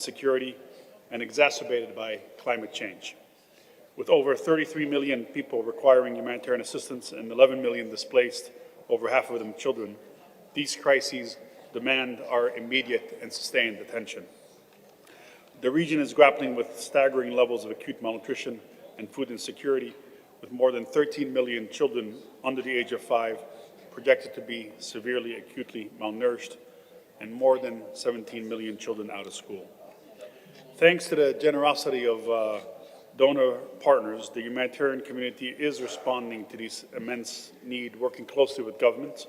security, and exacerbated by climate change. With over 33 million people requiring humanitarian assistance and 11 million displaced, over half of them children, these crises demand our immediate and sustained attention. The region is grappling with staggering levels of acute malnutrition and food insecurity, with more than 13 million children under the age of 5 projected to be severely acutely malnourished, and more than 17 million children out of school. Thanks to the generosity of donor partners, the humanitarian community is responding to this immense need, working closely with governments,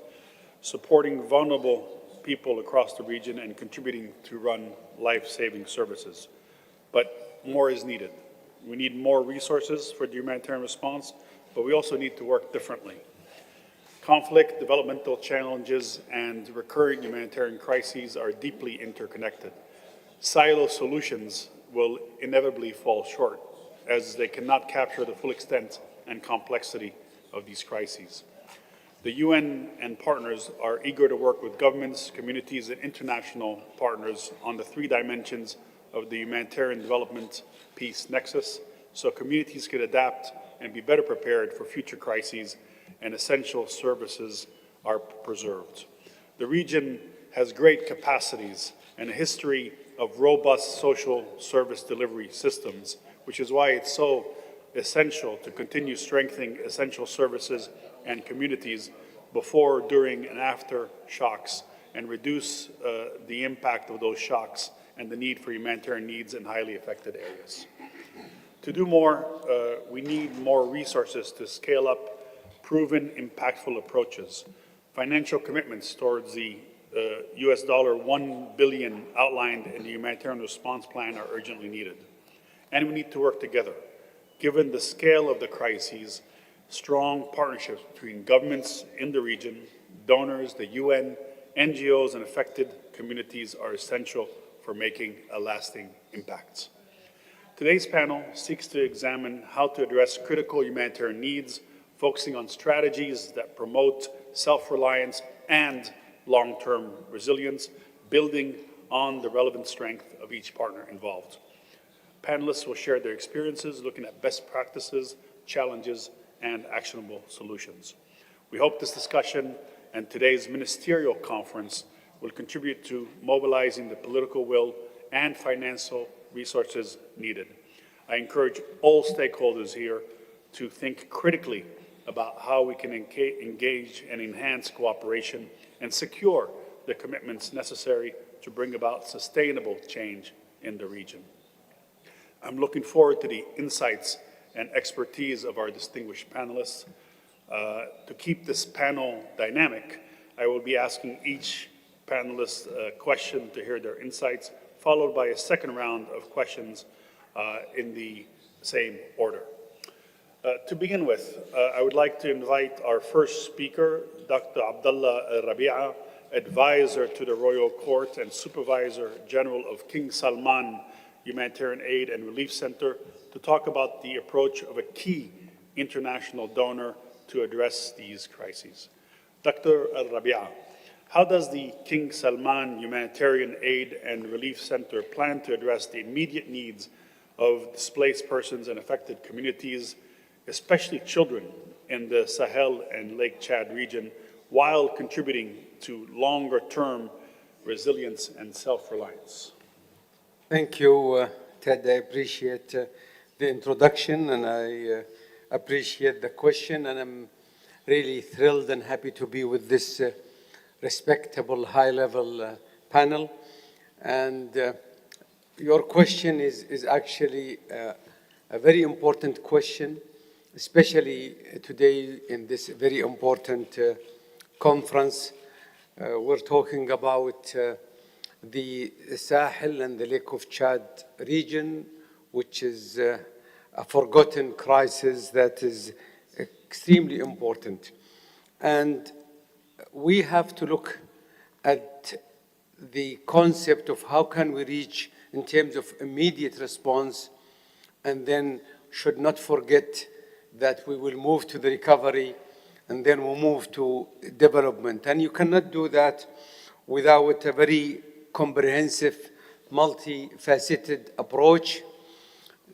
supporting vulnerable people across the region, and contributing to run life-saving services. But more is needed. We need more resources for the humanitarian response, but we also need to work differently. Conflict, developmental challenges, and recurring humanitarian crises are deeply interconnected. Silo solutions will inevitably fall short, as they cannot capture the full extent and complexity of these crises. The UN and partners are eager to work with governments, communities, and international partners on the 3 dimensions of the humanitarian development peace nexus, so communities can adapt and be better prepared for future crises and essential services are preserved. The region has great capacities and a history of robust social service delivery systems, which is why it's so essential to continue strengthening essential services and communities before, during, and after shocks, and reduce the impact of those shocks and the need for humanitarian needs in highly affected areas. To do more, we need more resources to scale up proven, impactful approaches. Financial commitments towards the US $1 billion outlined in the humanitarian response plan are urgently needed. And we need to work together. Given the scale of the crises, strong partnerships between governments in the region, donors, the UN, NGOs, and affected communities are essential for making a lasting impact. Today's panel seeks to examine how to address critical humanitarian needs, focusing on strategies that promote self-reliance and long-term resilience, building on the relevant strength of each partner involved. Panelists will share their experiences, looking at best practices, challenges, and actionable solutions. We hope this discussion and today's ministerial conference will contribute to mobilizing the political will and financial resources needed. I encourage all stakeholders here to think critically about how we can engage and enhance cooperation and secure the commitments necessary to bring about sustainable change in the region. I'm looking forward to the insights and expertise of our distinguished panelists. To keep this panel dynamic, I will be asking each panelist a question to hear their insights, followed by a second round of questions in the same order. To begin with, I would like to invite our first speaker, Dr. Abdullah Rabi'a, advisor to the Royal Court and Supervisor General of King Salman Humanitarian Aid and Relief Center, to talk about the approach of a key international donor to address these crises. Dr. Rabi'a, how does the King Salman Humanitarian Aid and Relief Center plan to address the immediate needs of displaced persons and affected communities, especially children in the Sahel and Lake Chad region, while contributing to longer-term resilience and self-reliance? Thank you, Ted. I appreciate the introduction, and I appreciate the question, and I'm really thrilled and happy to be with this respectable, high-level panel. And your question is actually a very important question, especially today in this very important conference. We're talking about the Sahel and the Lake of Chad region, which is a forgotten crisis that is extremely important. And we have to look at the concept of how can we reach in terms of immediate response, and then should not forget that we will move to the recovery and then we'll move to development. And you cannot do that without a very comprehensive multifaceted approach,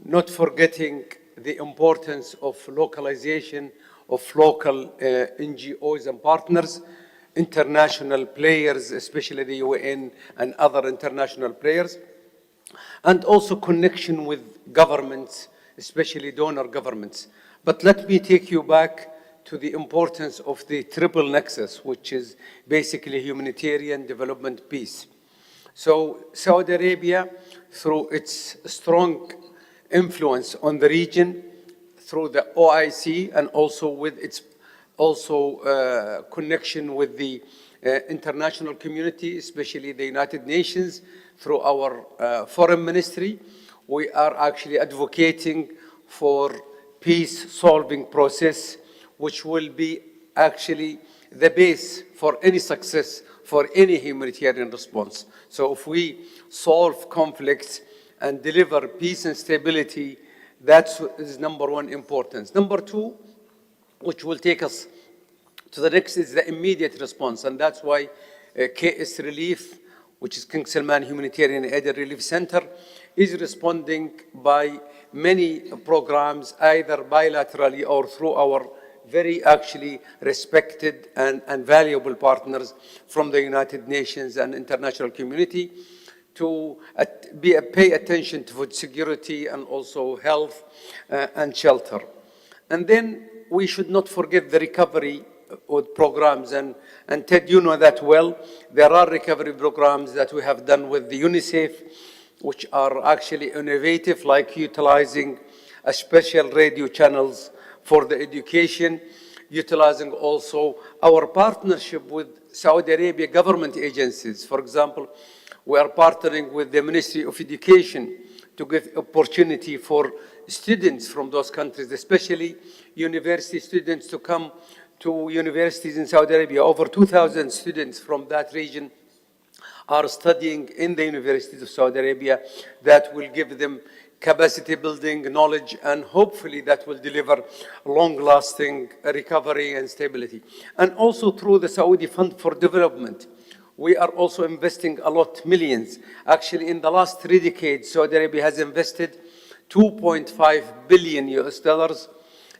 not forgetting the importance of localization of local NGOs and partners, international players, especially the UN and other international players, and also connection with governments, especially donor governments. But let me take you back to the importance of the triple nexus, which is basically humanitarian, development, peace. So Saudi Arabia, through its strong influence on the region, through the OIC, and also with its connection with the international community, especially the United Nations, through our foreign ministry, we are actually advocating for peace-solving process, which will be actually the base for any success for any humanitarian response. So if we solve conflicts and deliver peace and stability, that is number one importance. Number two, which will take us to the next, is the immediate response, and that's why KS Relief, which is King Salman Humanitarian Aid and Relief Center, is responding by many programs, either bilaterally or through our very actually respected and valuable partners from the United Nations and international community to pay attention to food security and also health and shelter. And then we should not forget the recovery programs, and Ted, you know that well. There are recovery programs that we have done with the UNICEF, which are actually innovative, like utilizing a special radio channels for the education, utilizing also our partnership with Saudi Arabia government agencies. For example, we are partnering with the Ministry of Education to give opportunity for students from those countries, especially university students, to come to universities in Saudi Arabia. Over 2,000 students from that region are studying in the universities of Saudi Arabia. That will give them capacity building, knowledge, and hopefully that will deliver long-lasting recovery and stability. And also through the Saudi Fund for Development, we are also investing a lot, millions. Actually, in the last 3 decades, Saudi Arabia has invested $2.5 billion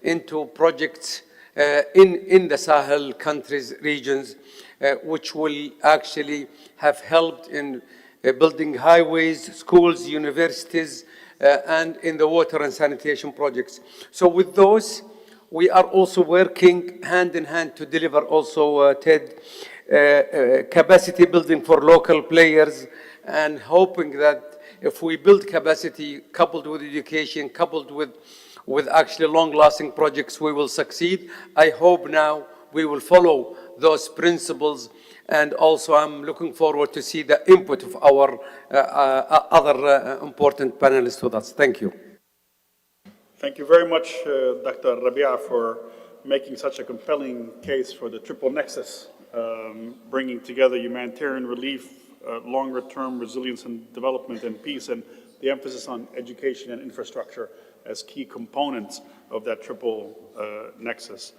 into projects in the Sahel countries, regions, which will actually have helped in building highways, schools, universities, and in the water and sanitation projects. So with those, we are also working hand in hand to deliver also, Ted, capacity building for local players, and hoping that if we build capacity coupled with education, coupled with actually long-lasting projects, we will succeed. I hope now we will follow those principles, and also I'm looking forward to see the input of our other important panelists with us. Thank you. Thank you very much, Dr. Rabia, for making such a compelling case for the triple nexus, bringing together humanitarian relief, longer-term resilience and development and peace, and the emphasis on education and infrastructure as key components of that triple nexus.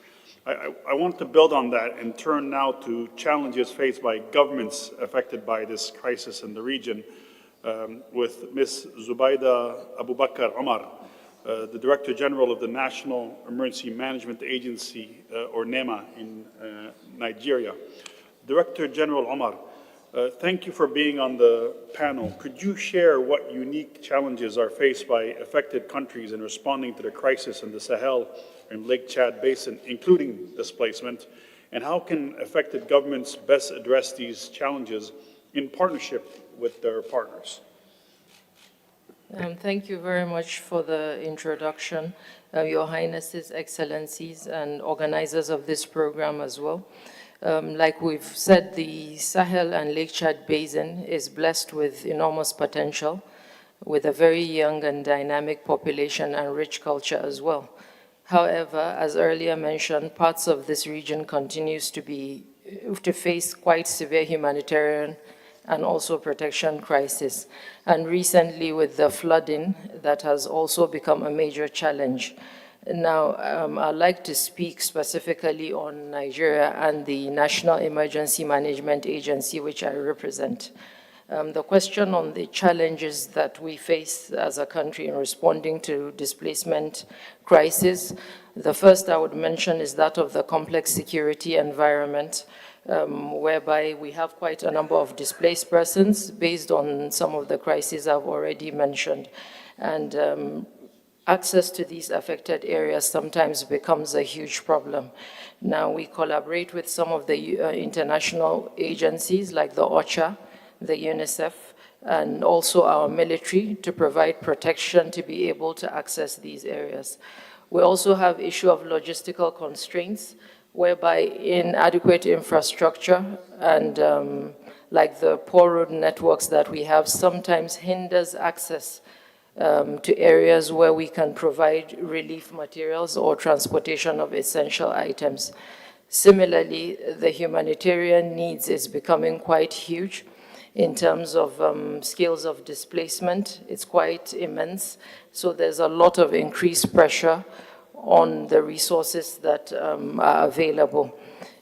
I want to build on that and turn now to challenges faced by governments affected by this crisis in the region, with Ms. Zubaida Abu Bakr Omar, the Director General of the National Emergency Management Agency, or NEMA, in Nigeria. Director General Omar, thank you for being on the panel. Could you share what unique challenges are faced by affected countries in responding to the crisis in the Sahel and Lake Chad Basin, including displacement, and how can affected governments best address these challenges in partnership with their partners? Thank you very much for the introduction, Your Highnesses, Excellencies, and organizers of this program as well. Like we've said, the Sahel and Lake Chad Basin is blessed with enormous potential, with a very young and dynamic population and rich culture as well. However, as earlier mentioned, parts of this region continues to face quite severe humanitarian and also protection crisis. And recently with the flooding, that has also become a major challenge. Now, I'd like to speak specifically on Nigeria and the National Emergency Management Agency, which I represent. The question on the challenges that we face as a country in responding to displacement crisis, the first I would mention is that of the complex security environment, whereby we have quite a number of displaced persons based on some of the crises I've already mentioned. And access to these affected areas sometimes becomes a huge problem. Now, we collaborate with some of the international agencies like the OCHA, the UNICEF, and also our military to provide protection to be able to access these areas. We also have issue of logistical constraints, whereby inadequate infrastructure and like the poor road networks that we have sometimes hinders access to areas where we can provide relief materials or transportation of essential items. Similarly, the humanitarian needs is becoming quite huge in terms of scales of displacement. It's quite immense, so there's a lot of increased pressure on the resources that are available.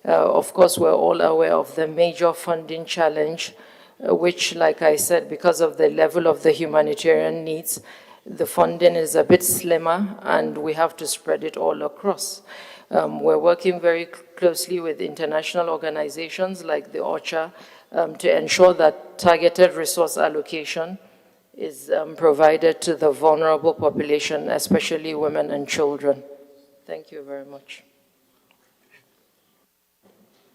Of course, we're all aware of the major funding challenge, which, like I said, because of the level of the humanitarian needs, the funding is a bit slimmer and we have to spread it all across. We're working very closely with international organizations like the OCHA to ensure that targeted resource allocation is provided to the vulnerable population, especially women and children. Thank you very much.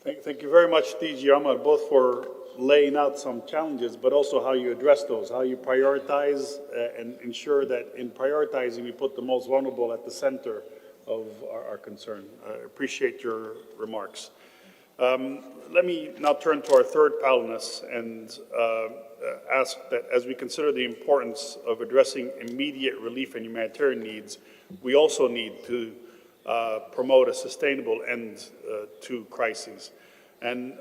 Thank you very much, DG Ahmad, both for laying out some challenges, but also how you address those, how you prioritize and ensure that in prioritizing, we put the most vulnerable at the center of our concern. I appreciate your remarks. Let me now turn to our third panelist and ask that as we consider the importance of addressing immediate relief and humanitarian needs, we also need to promote a sustainable end to crises. And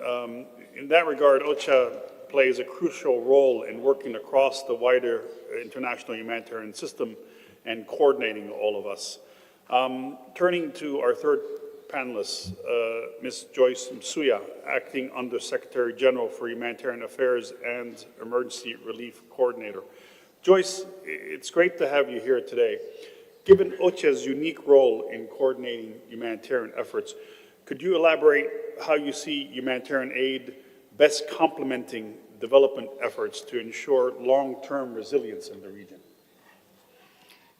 in that regard, OCHA plays a crucial role in working across the wider international humanitarian system and coordinating all of us. Turning to our third panelist, Ms. Joyce Msuya, Acting Under Secretary General for Humanitarian Affairs and Emergency Relief Coordinator. Joyce, it's great to have you here today. Given OCHA's unique role in coordinating humanitarian efforts, could you elaborate how you see humanitarian aid best complementing development efforts to ensure long-term resilience in the region?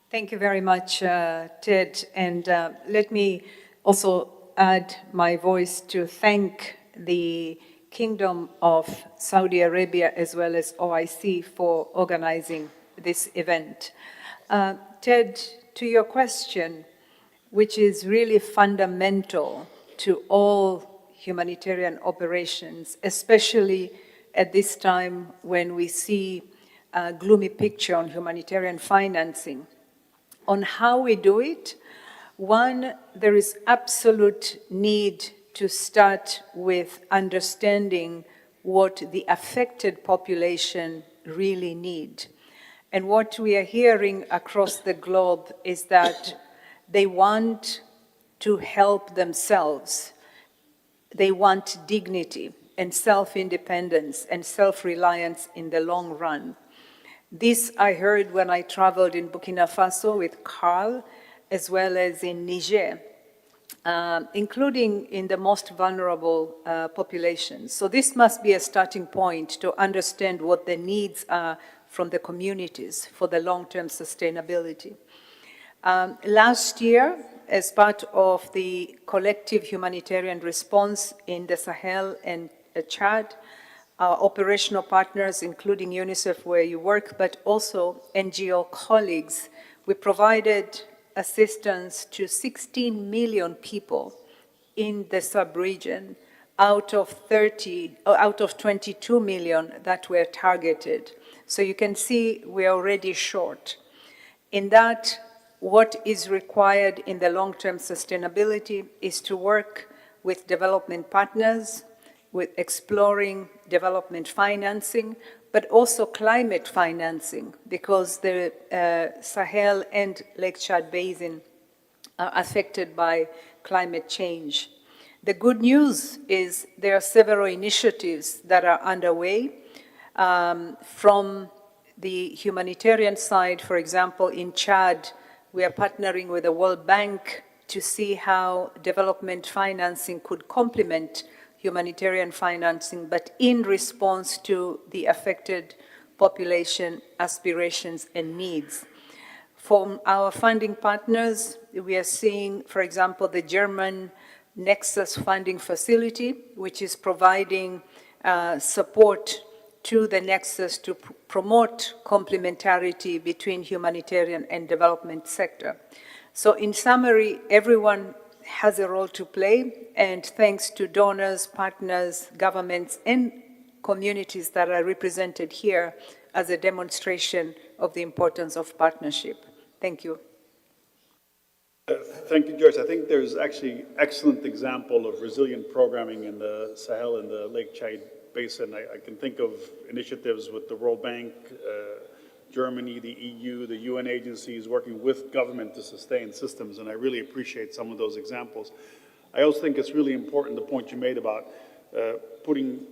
Thank you very much, Ted. And let me also add my voice to thank the Kingdom of Saudi Arabia as well as OIC for organizing this event. Ted, to your question, which is really fundamental to all humanitarian operations, especially at this time when we see a gloomy picture on humanitarian financing. On how we do it, one, there is absolute need to start with understanding what the affected population really need. And what we are hearing across the globe is that they want to help themselves. They want dignity and self-independence and self-reliance in the long run. This I heard when I traveled in Burkina Faso with Carl, as well as in Niger, including in the most vulnerable populations. So this must be a starting point to understand what the needs are from the communities for the long-term sustainability. Last year, as part of the collective humanitarian response in the Sahel and Chad, our operational partners, including UNICEF where you work, but also NGO colleagues, we provided assistance to 16 million people in the sub-region out of 22 million that were targeted. So you can see we're already short. In that, what is required in the long-term sustainability is to work with development partners, with exploring development financing, but also climate financing, because the Sahel and Lake Chad Basin are affected by climate change. The good news is there are several initiatives that are underway. From the humanitarian side, for example, in Chad, we are partnering with the World Bank to see how development financing could complement humanitarian financing, but in response to the affected population aspirations and needs. From our funding partners, we are seeing, for example, the German Nexus funding facility, which is providing support to the Nexus to promote complementarity between humanitarian and development sector. So in summary, everyone has a role to play, and thanks to donors, partners, governments, and communities that are represented here as a demonstration of the importance of partnership. Thank you. Thank you, Joyce. I think there's actually excellent example of resilient programming in the Sahel and the Lake Chad Basin. I can think of initiatives with the World Bank, Germany, the EU, the UN agencies working with government to sustain systems, and I really appreciate some of those examples. I also think it's really important, the point you made about putting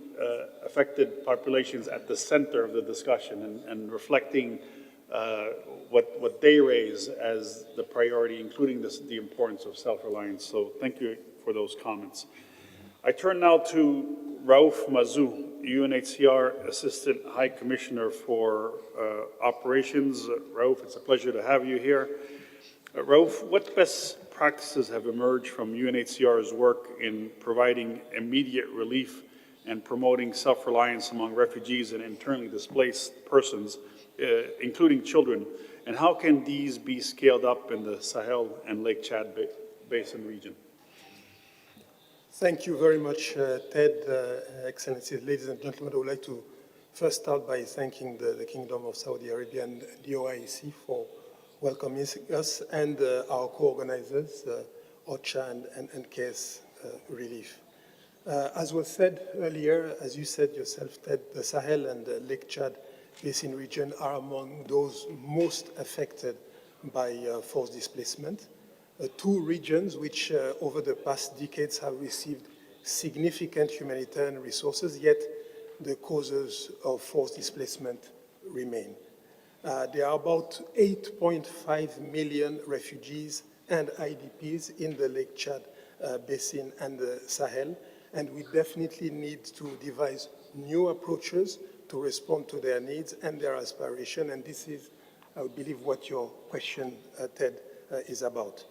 affected populations at the center of the discussion and reflecting what they raise as the priority, including the importance of self-reliance. So thank you for those comments. I turn now to Raouf Mazou, UNHCR Assistant High Commissioner for Operations. Raouf, it's a pleasure to have you here. Raouf, what best practices have emerged from UNHCR's work in providing immediate relief and promoting self-reliance among refugees and internally displaced persons, including children, and how can these be scaled up in the Sahel and Lake Chad Basin region? Thank you very much, Ted. Excellencies, ladies and gentlemen, I would like to first start by thanking the Kingdom of Saudi Arabia and the OIC for welcoming us and our co-organizers, OCHA and CARES Relief. As was said earlier, as you said yourself, Ted, the Sahel and the Lake Chad Basin region are among those most affected by forced displacement. Two regions which over the past decades have received significant humanitarian resources, yet the causes of forced displacement remain. There are about 8.5 million refugees and IDPs in the Lake Chad Basin and the Sahel, and we definitely need to devise new approaches to respond to their needs and their aspiration, and this is, I believe, what your question, Ted, is about.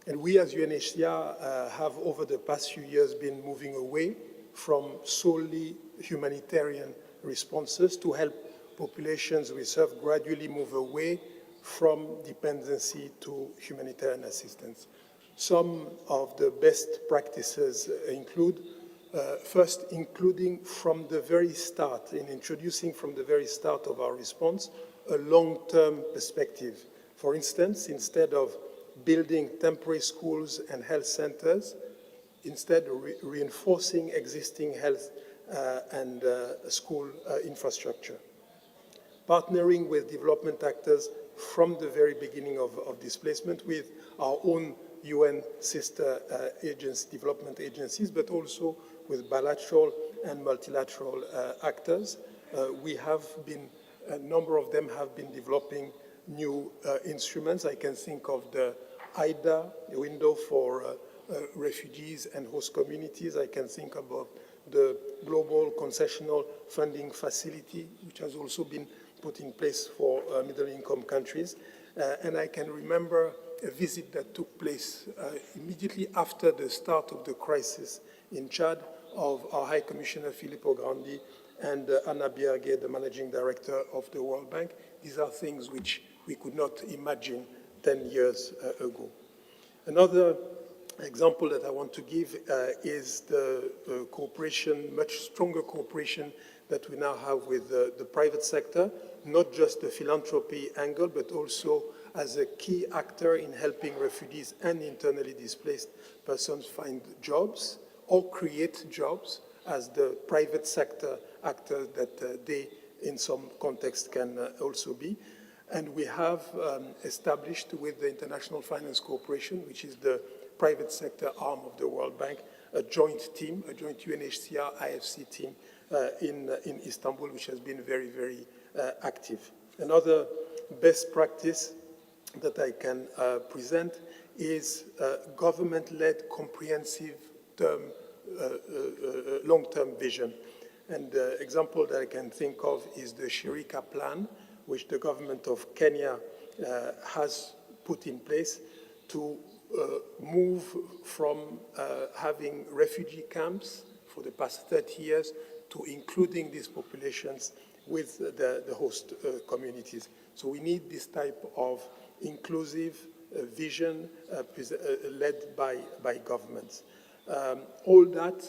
And we as UNHCR have over the past few years been moving away from solely humanitarian responses to help populations we serve gradually move away from dependency to humanitarian assistance. Some of the best practices include, first, including from the very start, in introducing from the very start of our response, a long-term perspective. For instance, instead of building temporary schools and health centers, instead reinforcing existing health and school infrastructure. Partnering with development actors from the very beginning of displacement with our own UN sister development agencies, but also with bilateral and multilateral actors. A number of them have been developing new instruments. I can think of the IDA, the window for refugees and host communities. I can think about the Global Concessional Funding Facility, which has also been put in place for middle-income countries. And I can remember a visit that took place immediately after the start of the crisis in Chad of our High Commissioner Filippo Grandi and Anna Bierge, the Managing Director of the World Bank. These are things which we could not imagine 10 years ago. Another example that I want to give is the cooperation, much stronger cooperation that we now have with the private sector, not just the philanthropy angle, but also as a key actor in helping refugees and internally displaced persons find jobs or create jobs as the private sector actor that they, in some context, can also be. And we have established with the International Finance Corporation, which is the private sector arm of the World Bank, a joint team, a joint UNHCR-IFC team in Istanbul, which has been very, very active. Another best practice that I can present is government-led comprehensive long-term vision. And the example that I can think of is the Shirika plan, which the government of Kenya has put in place to move from having refugee camps for the past 30 years to including these populations with the host communities. So we need this type of inclusive vision led by governments. All that,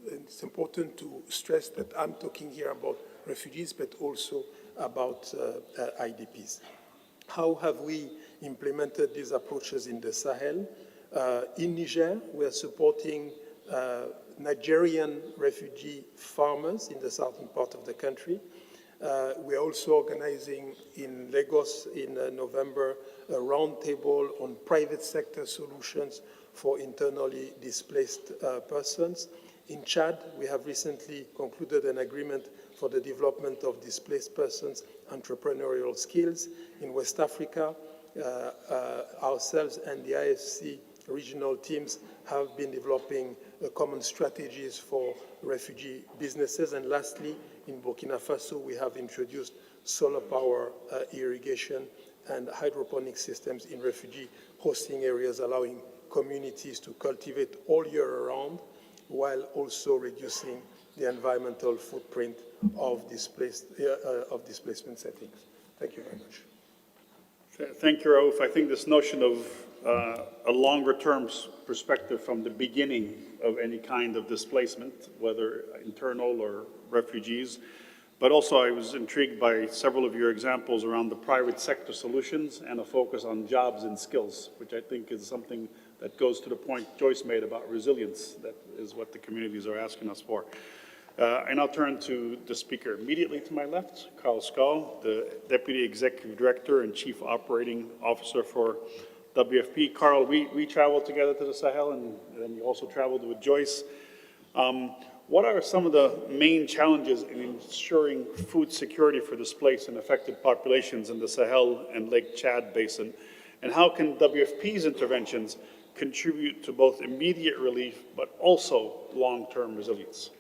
it's important to stress that I'm talking here about refugees, but also about IDPs. How have we implemented these approaches in the Sahel? In Niger, we are supporting Nigerian refugee farmers in the southern part of the country. We are also organizing in Lagos in November a roundtable on private sector solutions for internally displaced persons. In Chad, we have recently concluded an agreement for the development of displaced persons' entrepreneurial skills. In West Africa, ourselves and the IFC regional teams have been developing common strategies for refugee businesses. And lastly, in Burkina Faso, we have introduced solar power irrigation and hydroponic systems in refugee hosting areas, allowing communities to cultivate all year round, while also reducing the environmental footprint of displacement settings. Thank you very much. Thank you, Raouf. I think this notion of a longer-term perspective from the beginning of any kind of displacement, whether internal or refugees, but also I was intrigued by several of your examples around the private sector solutions and a focus on jobs and skills, which I think is something that goes to the point Joyce made about resilience. That is what the communities are asking us for. And I'll turn to the speaker immediately to my left, Carl Schall, the Deputy Executive Director and Chief Operating Officer for WFP. Carl, we traveled together to the Sahel, and then you also traveled with Joyce. What are some of the main challenges in ensuring food security for displaced and affected populations in the Sahel and Lake Chad Basin? And how can WFP's interventions contribute to both immediate relief, but also long-term resilience?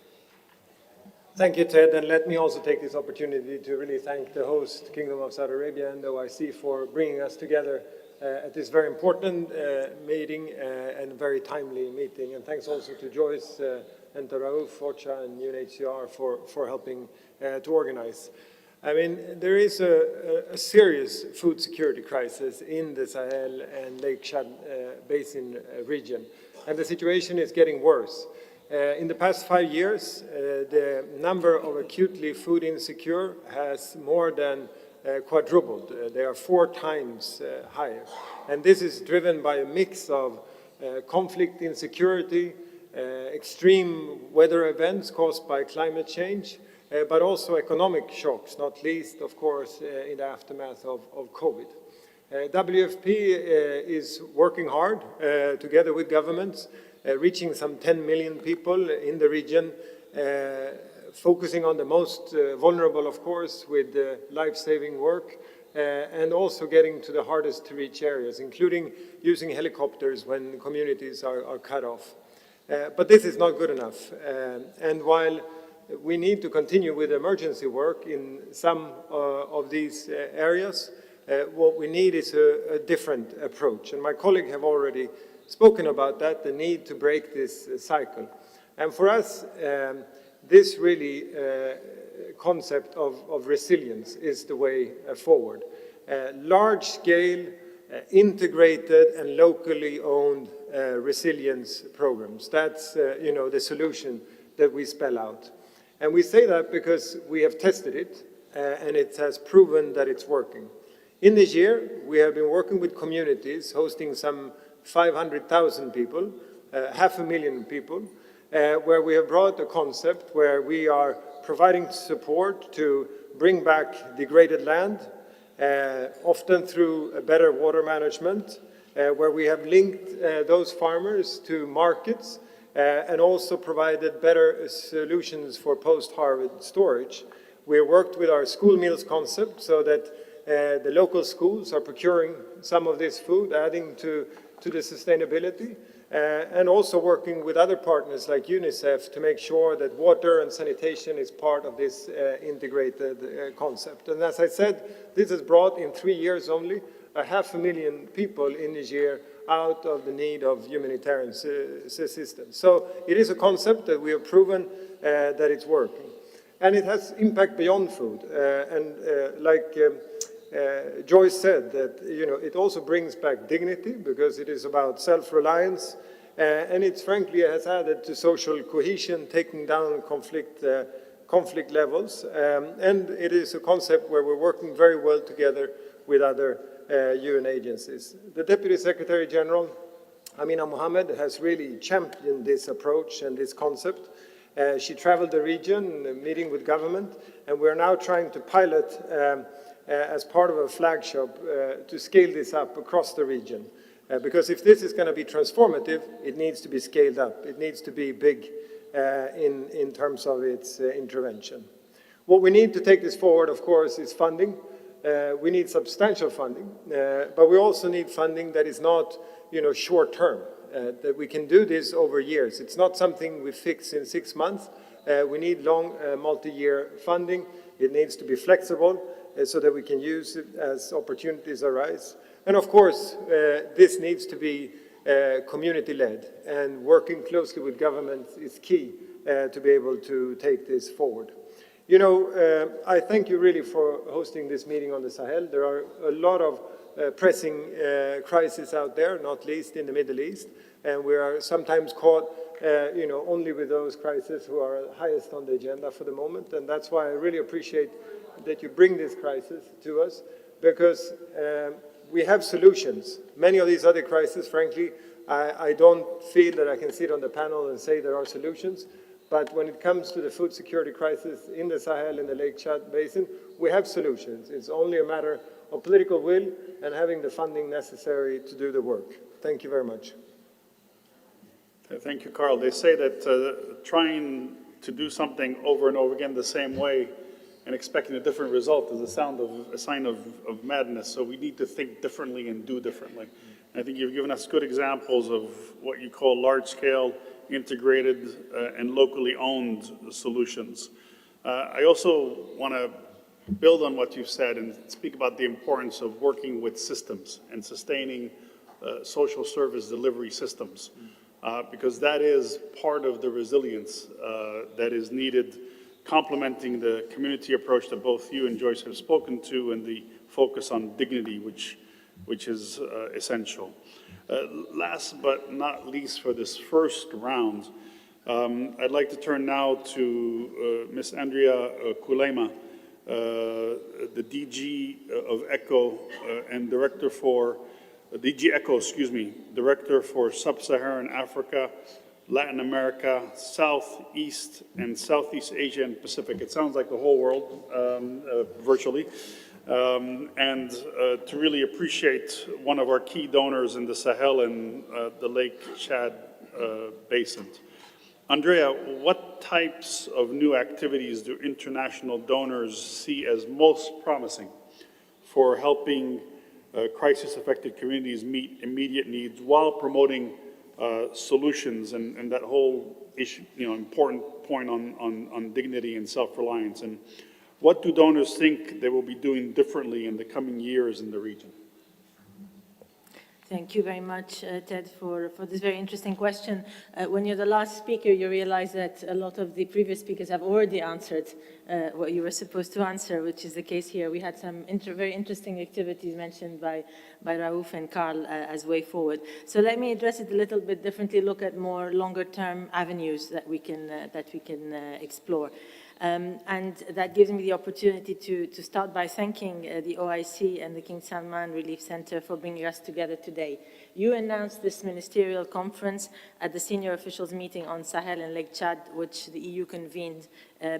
Thank you, Ted, and let me also take this opportunity to really thank the host, Kingdom of Saudi Arabia and the OIC, for bringing us together at this very important meeting and very timely meeting. And thanks also to Joyce and to Raouf, OCHA, and UNHCR for helping to organize. I mean, there is a serious food security crisis in the Sahel and Lake Chad Basin region, and the situation is getting worse. In the past 5 years, the number of acutely food insecure has more than quadrupled. They are 4 times higher. And this is driven by a mix of conflict insecurity, extreme weather events caused by climate change, but also economic shocks, not least, of course, in the aftermath of COVID. WFP is working hard together with governments, reaching some 10 million people in the region, focusing on the most vulnerable, of course, with life-saving work, and also getting to the hardest to reach areas, including using helicopters when communities are cut off. But this is not good enough. And while we need to continue with emergency work in some of these areas, what we need is a different approach. And my colleague have already spoken about that, the need to break this cycle. And for us, this really concept of resilience is the way forward. Large-scale, integrated and locally owned resilience programs. That's the solution that we spell out. And we say that because we have tested it and it has proven that it's working. In this year, we have been working with communities hosting some 500,000 people, 500,000 people, where we have brought a concept where we are providing support to bring back degraded land, often through a better water management, where we have linked those farmers to markets and also provided better solutions for post-harvest storage. We worked with our school meals concept so that the local schools are procuring some of this food, adding to the sustainability, and also working with other partners like UNICEF to make sure that water and sanitation is part of this integrated concept. And as I said, this has brought in 3 years only 500,000 people in Niger out of the need of humanitarian assistance. So it is a concept that we have proven that it's working. And it has impact beyond food. Like Joyce said, that it also brings back dignity because it is about self-reliance, and it frankly has added to social cohesion, taking down conflict levels, and it is a concept where we're working very well together with other UN agencies. The Deputy Secretary General, Amina Mohammed, has really championed this approach and this concept. She traveled the region, meeting with government, and we're now trying to pilot as part of a flagship to scale this up across the region. Because if this is going to be transformative, it needs to be scaled up. It needs to be big in terms of its intervention. What we need to take this forward, of course, is funding. We need substantial funding, but we also need funding that is not, short term, that we can do this over years. It's not something we fix in 6 months. We need long, multi-year funding. It needs to be flexible so that we can use it as opportunities arise. And of course, this needs to be community-led, and working closely with government is key to be able to take this forward. I thank you really for hosting this meeting on the Sahel. There are a lot of pressing crises out there, not least in the Middle East, and we are sometimes caught, only with those crises who are highest on the agenda for the moment, and that's why I really appreciate that you bring this crisis to us, because we have solutions. Many of these other crises, frankly, I don't feel that I can sit on the panel and say there are solutions. But when it comes to the food security crisis in the Sahel and the Lake Chad Basin, we have solutions. It's only a matter of political will and having the funding necessary to do the work. Thank you very much. Thank you, Carl. They say that trying to do something over and over again the same way and expecting a different result is a sign of madness. So we need to think differently and do differently. And I think you've given us good examples of what you call large-scale, integrated, and locally owned solutions. I also want to build on what you've said and speak about the importance of working with systems and sustaining social service delivery systems, because that is part of the resilience that is needed, complementing the community approach that both you and Joyce have spoken to, and the focus on dignity, which is essential. Last but not least for this first round, I'd like to turn now to Ms. Andrea Kulema, the DG of ECHO and Director for, DG ECHO, Director for Sub-Saharan Africa, Latin America, Southeast and Southeast Asia and Pacific. It sounds like the whole world, virtually. And to really appreciate one of our key donors in the Sahel and the Lake Chad Basin. Andrea, what types of new activities do international donors see as most promising for helping crisis-affected communities meet immediate needs while promoting solutions and that whole issue, important point on dignity and self-reliance? And what do donors think they will be doing differently in the coming years in the region? Thank you very much, Ted, for this very interesting question. When you're the last speaker, you realize that a lot of the previous speakers have already answered what you were supposed to answer, which is the case here. We had some very interesting activities mentioned by Raouf and Carl as way forward. So let me address it a little bit differently, look at more longer-term avenues that we can explore. And that gives me the opportunity to start by thanking the OIC and the King Salman Relief Center for bringing us together today. You announced this ministerial conference at the senior officials meeting on Sahel and Lake Chad, which the EU convened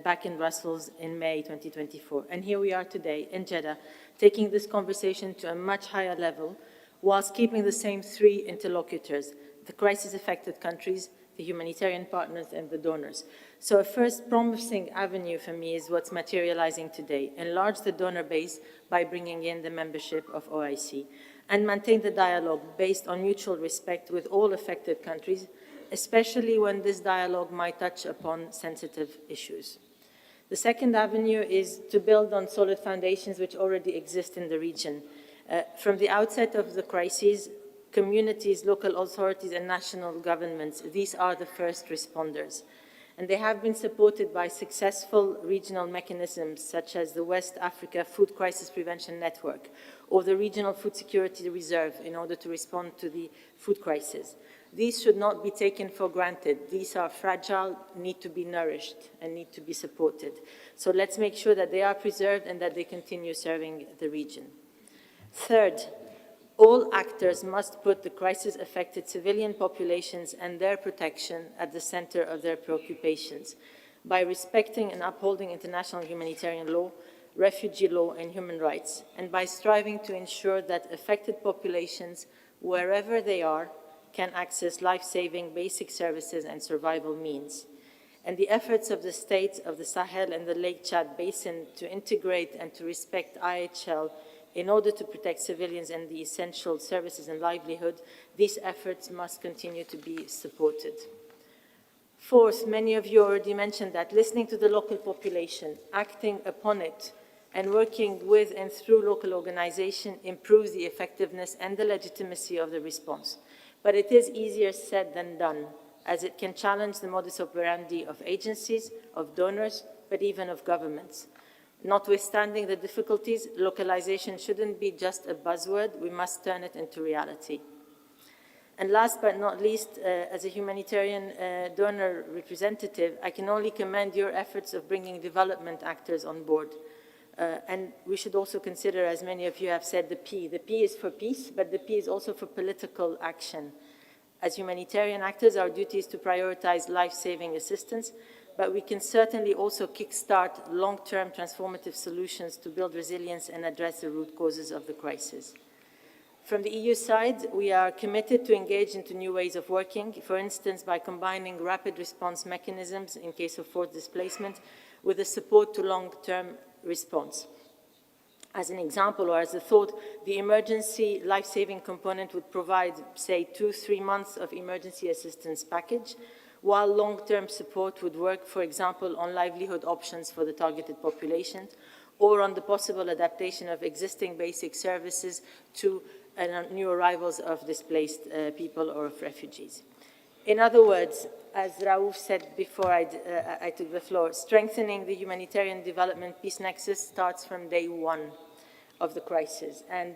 back in Brussels in May 2024. And here we are today in Jeddah, taking this conversation to a much higher level, whilst keeping the same three interlocutors: the crisis-affected countries, the humanitarian partners, and the donors. So a first promising avenue for me is what's materializing today. Enlarge the donor base by bringing in the membership of OIC, and maintain the dialogue based on mutual respect with all affected countries, especially when this dialogue might touch upon sensitive issues. The second avenue is to build on solid foundations which already exist in the region. From the outset of the crises, communities, local authorities, and national governments, these are the first responders. And they have been supported by successful regional mechanisms such as the West Africa Food Crisis Prevention Network or the Regional Food Security Reserve in order to respond to the food crisis. These should not be taken for granted. These are fragile, need to be nourished, and need to be supported. So let's make sure that they are preserved and that they continue serving the region. Third, all actors must put the crisis-affected civilian populations and their protection at the center of their preoccupations by respecting and upholding international humanitarian law, refugee law, and human rights, and by striving to ensure that affected populations, wherever they are, can access life-saving basic services and survival means. And the efforts of the states of the Sahel and the Lake Chad Basin to integrate and to respect IHL in order to protect civilians and the essential services and livelihood, these efforts must continue to be supported. Fourth, many of you already mentioned that listening to the local population, acting upon it, and working with and through local organization improves the effectiveness and the legitimacy of the response. But it is easier said than done, as it can challenge the modus operandi of agencies, of donors, but even of governments. Notwithstanding the difficulties, localization shouldn't be just a buzzword, we must turn it into reality. And last but not least, as a humanitarian donor representative, I can only commend your efforts of bringing development actors on board. And we should also consider, as many of you have said, the P. The P is for peace, but the P is also for political action. As humanitarian actors, our duty is to prioritize life-saving assistance, but we can certainly also kickstart long-term transformative solutions to build resilience and address the root causes of the crisis. From the EU side, we are committed to engage into new ways of working, for instance, by combining rapid response mechanisms in case of forced displacement with the support to long-term response. As an example, or as a thought, the emergency life-saving component would provide, say, 2-3 months of emergency assistance package, while long-term support would work, for example, on livelihood options for the targeted population, or on the possible adaptation of existing basic services to new arrivals of displaced people or of refugees. In other words, as Raouf said before I took the floor, strengthening the humanitarian development peace nexus starts from day one of the crisis. And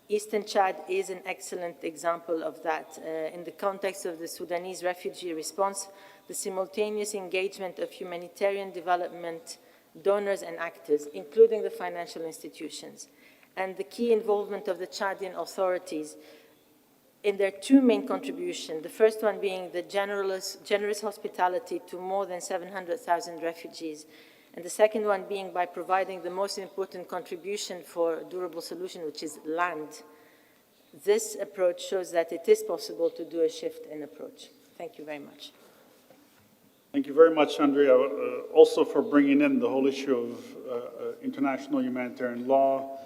Eastern Chad is an excellent example of that. In the context of the Sudanese refugee response, the simultaneous engagement of humanitarian development donors and actors, including the financial institutions, and the key involvement of the Chadian authorities in their two main contributions, the first one being the generous hospitality to more than 700,000 refugees, and the second one being by providing the most important contribution for a durable solution, which is land. This approach shows that it is possible to do a shift in approach. Thank you very much. Thank you very much, Andrea, also for bringing in the whole issue of international humanitarian law,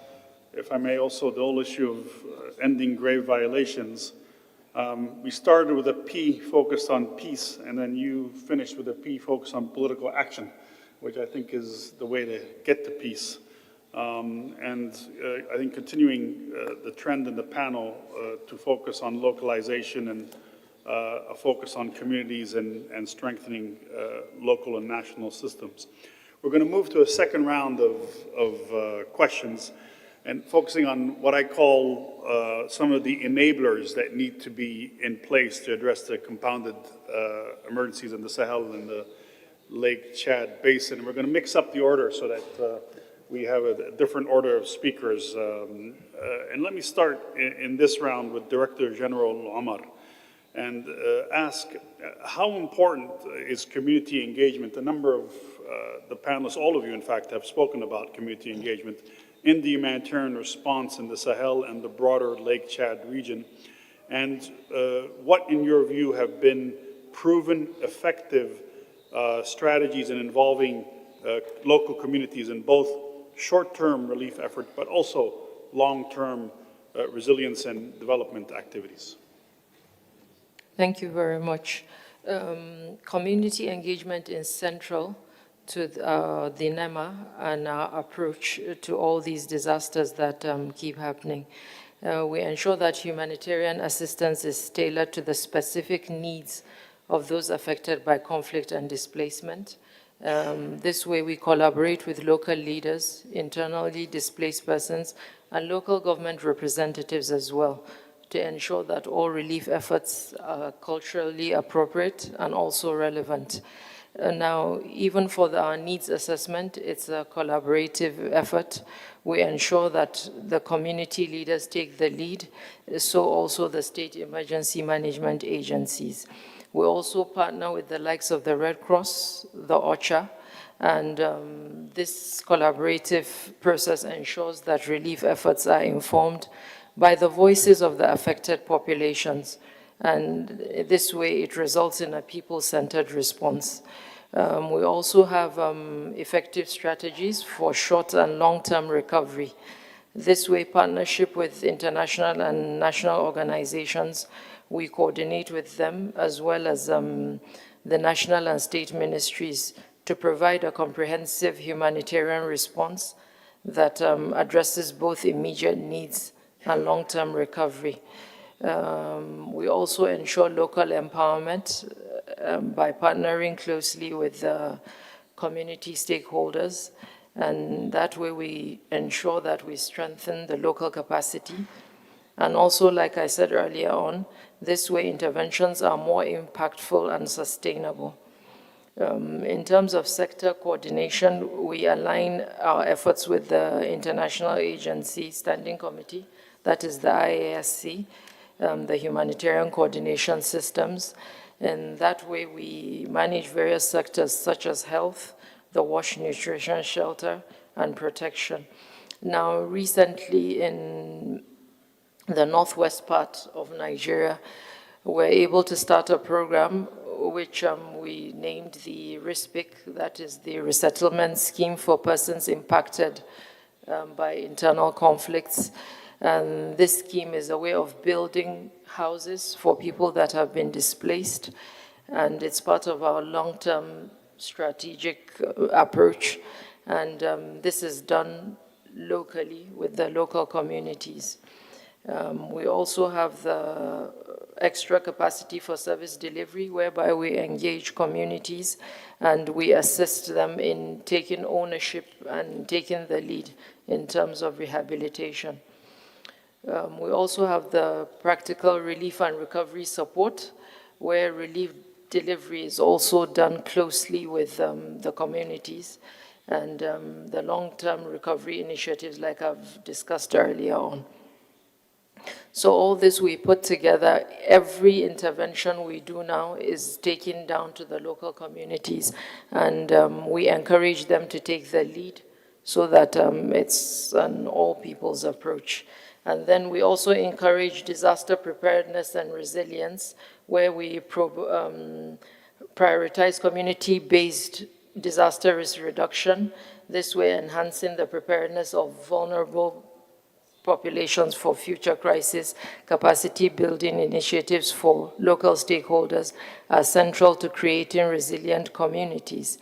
if I may, also the whole issue of ending grave violations. We started with a P focused on peace, and then you finished with a P focused on political action, which I think is the way to get to peace. I think continuing the trend in the panel to focus on localization and a focus on communities and strengthening local and national systems. We're going to move to a second round of questions and focusing on what I call some of the enablers that need to be in place to address the compounded emergencies in the Sahel and the Lake Chad Basin. We're going to mix up the order so that we have a different order of speakers. And let me start in this round with Director General Omar and ask how important is community engagement? A number of the panelists, all of you in fact, have spoken about community engagement in the humanitarian response in the Sahel and the broader Lake Chad region. And what, in your view, have been proven effective strategies in involving local communities in both short-term relief effort, but also long-term resilience and development activities. Thank you very much. Community engagement is central to the NEMA and our approach to all these disasters that keep happening. We ensure that humanitarian assistance is tailored to the specific needs of those affected by conflict and displacement. This way we collaborate with local leaders, internally displaced persons, and local government representatives as well, to ensure that all relief efforts are culturally appropriate and also relevant. Now, even for our needs assessment, it's a collaborative effort. We ensure that the community leaders take the lead, so also the state emergency management agencies. We also partner with the likes of the Red Cross, the OCHA, and this collaborative process ensures that relief efforts are informed by the voices of the affected populations. And this way it results in a people-centered response. We also have effective strategies for short and long-term recovery. This way, partnership with international and national organizations, we coordinate with them as well as the national and state ministries to provide a comprehensive humanitarian response that addresses both immediate needs and long-term recovery. We also ensure local empowerment by partnering closely with community stakeholders, and that way we ensure that we strengthen the local capacity. And also, like I said earlier on, this way interventions are more impactful and sustainable. In terms of sector coordination, we align our efforts with the International Agency Standing Committee, that is the IASC, the Humanitarian Coordination Systems. And that way we manage various sectors such as health, the WASH, nutrition, shelter, and protection. Now, recently in the northwest part of Nigeria, we're able to start a program which we named the RISPIC, that is the Resettlement Scheme for Persons Impacted by Internal Conflicts. And this scheme is a way of building houses for people that have been displaced, and it's part of our long-term strategic approach, and this is done locally with the local communities. We also have the extra capacity for service delivery, whereby we engage communities and we assist them in taking ownership and taking the lead in terms of rehabilitation. We also have the practical relief and recovery support, where relief delivery is also done closely with the communities, and the long-term recovery initiatives like I've discussed earlier on. So all this we put together, every intervention we do now is taken down to the local communities, and we encourage them to take the lead so that it's an all people's approach. And then we also encourage disaster preparedness and resilience, where we prioritize community-based disaster risk reduction, this way enhancing the preparedness of vulnerable populations for future crisis. Capacity building initiatives for local stakeholders are central to creating resilient communities.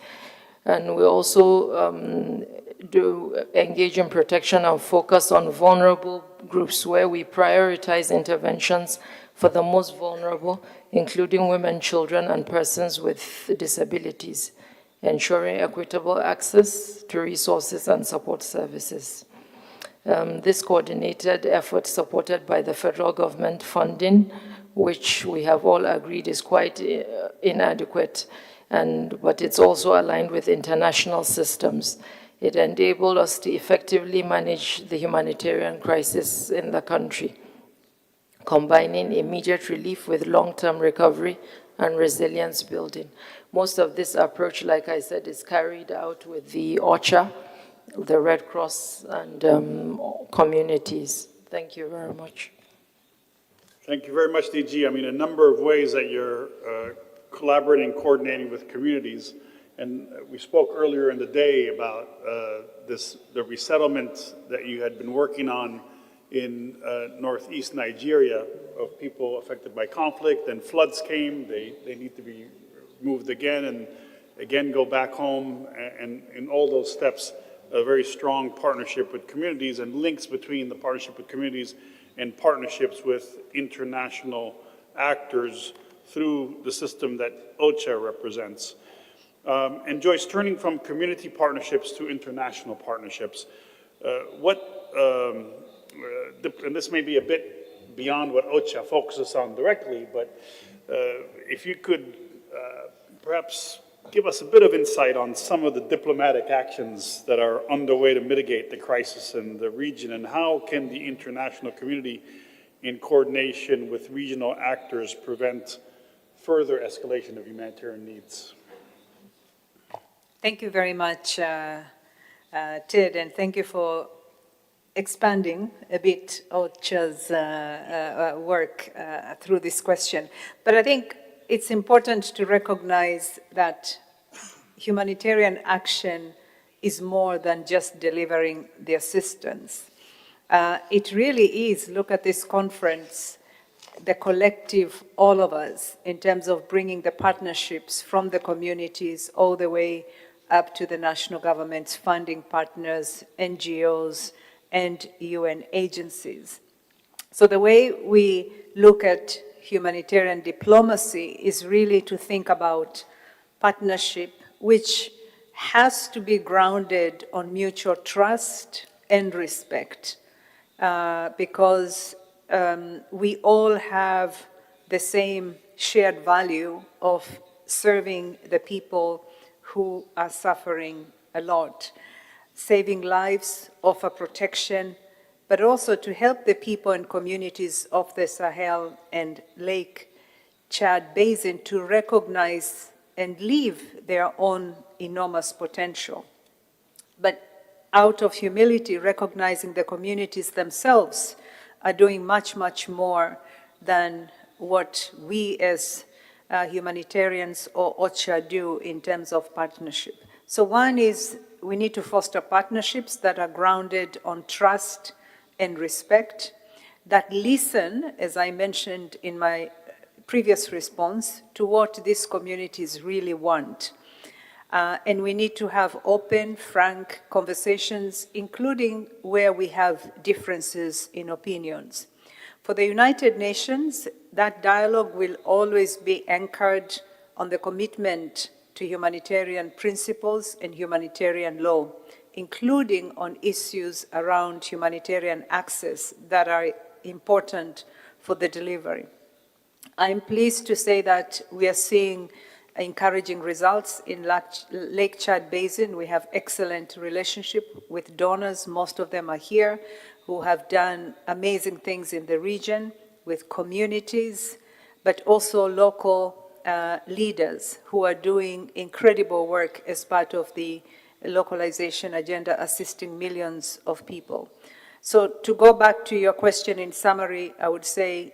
And we also do engage in protection and focus on vulnerable groups, where we prioritize interventions for the most vulnerable, including women, children, and persons with disabilities, ensuring equitable access to resources and support services. This coordinated effort, supported by the federal government funding, which we have all agreed is quite inadequate, but it's also aligned with international systems. It enabled us to effectively manage the humanitarian crisis in the country, combining immediate relief with long-term recovery and resilience building. Most of this approach, like I said, is carried out with the OCHA, the Red Cross, and communities. Thank you very much. Thank you very much, DG. I mean, a number of ways that you're collaborating and coordinating with communities. And we spoke earlier in the day about the resettlement that you had been working on in northeast Nigeria of people affected by conflict, and floods came, they need to be moved again and again go back home, and in all those steps, a very strong partnership with communities and links between the partnership with communities and partnerships with international actors through the system that OCHA represents. And Joyce, turning from community partnerships to international partnerships, and this may be a bit beyond what OCHA focuses on directly, but if you could perhaps give us a bit of insight on some of the diplomatic actions that are underway to mitigate the crisis in the region, and how can the international community, in coordination with regional actors, prevent further escalation of humanitarian needs? Thank you very much, Ted, and thank you for expanding a bit OCHA's work through this question. But I think it's important to recognize that humanitarian action is more than just delivering the assistance. It really is, look at this conference, the collective, all of us, in terms of bringing the partnerships from the communities all the way up to the national governments, funding partners, NGOs, and UN agencies. So the way we look at humanitarian diplomacy is really to think about partnership, which has to be grounded on mutual trust and respect, because we all have the same shared value of serving the people who are suffering a lot, saving lives, offer protection, but also to help the people and communities of the Sahel and Lake Chad Basin to recognize and live their own enormous potential. But out of humility, recognizing the communities themselves are doing much, much more than what we as humanitarians or OCHA do in terms of partnership. So one is we need to foster partnerships that are grounded on trust and respect, that listen, as I mentioned in my previous response, to what these communities really want. And we need to have open, frank conversations, including where we have differences in opinions. For the United Nations, that dialogue will always be anchored on the commitment to humanitarian principles and humanitarian law, including on issues around humanitarian access that are important for the delivery. I'm pleased to say that we are seeing encouraging results in Lake Chad Basin. We have excellent relationship with donors, most of them are here, who have done amazing things in the region with communities, but also local leaders who are doing incredible work as part of the localization agenda, assisting millions of people. So to go back to your question in summary, I would say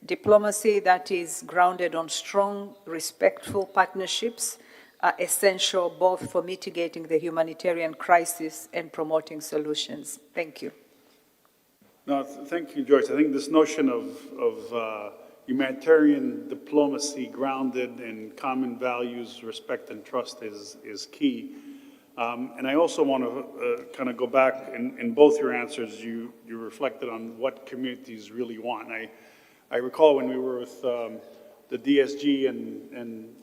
diplomacy that is grounded on strong, respectful partnerships are essential both for mitigating the humanitarian crisis and promoting solutions. Thank you. No, thank you, Joyce. I think this notion of humanitarian diplomacy grounded in common values, respect and trust is key. And I also want to kind of go back in both your answers, you reflected on what communities really want. I recall when we were with the DSG and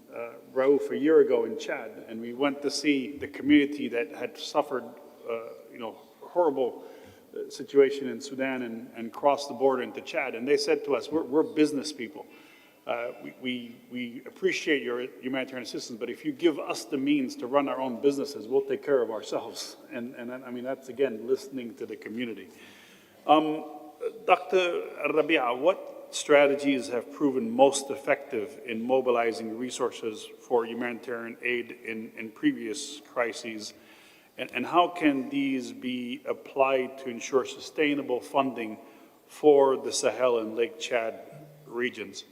Raouf a year ago in Chad, and we went to see the community that had suffered, horrible situation in Sudan and crossed the border into Chad. And they said to us, we're business people. We appreciate your humanitarian assistance, but if you give us the means to run our own businesses, we'll take care of ourselves. And I mean, that's, again, listening to the community. Dr. Rabia, what strategies have proven most effective in mobilizing resources for humanitarian aid in previous crises? And how can these be applied to ensure sustainable funding for the Sahel and Lake Chad regions?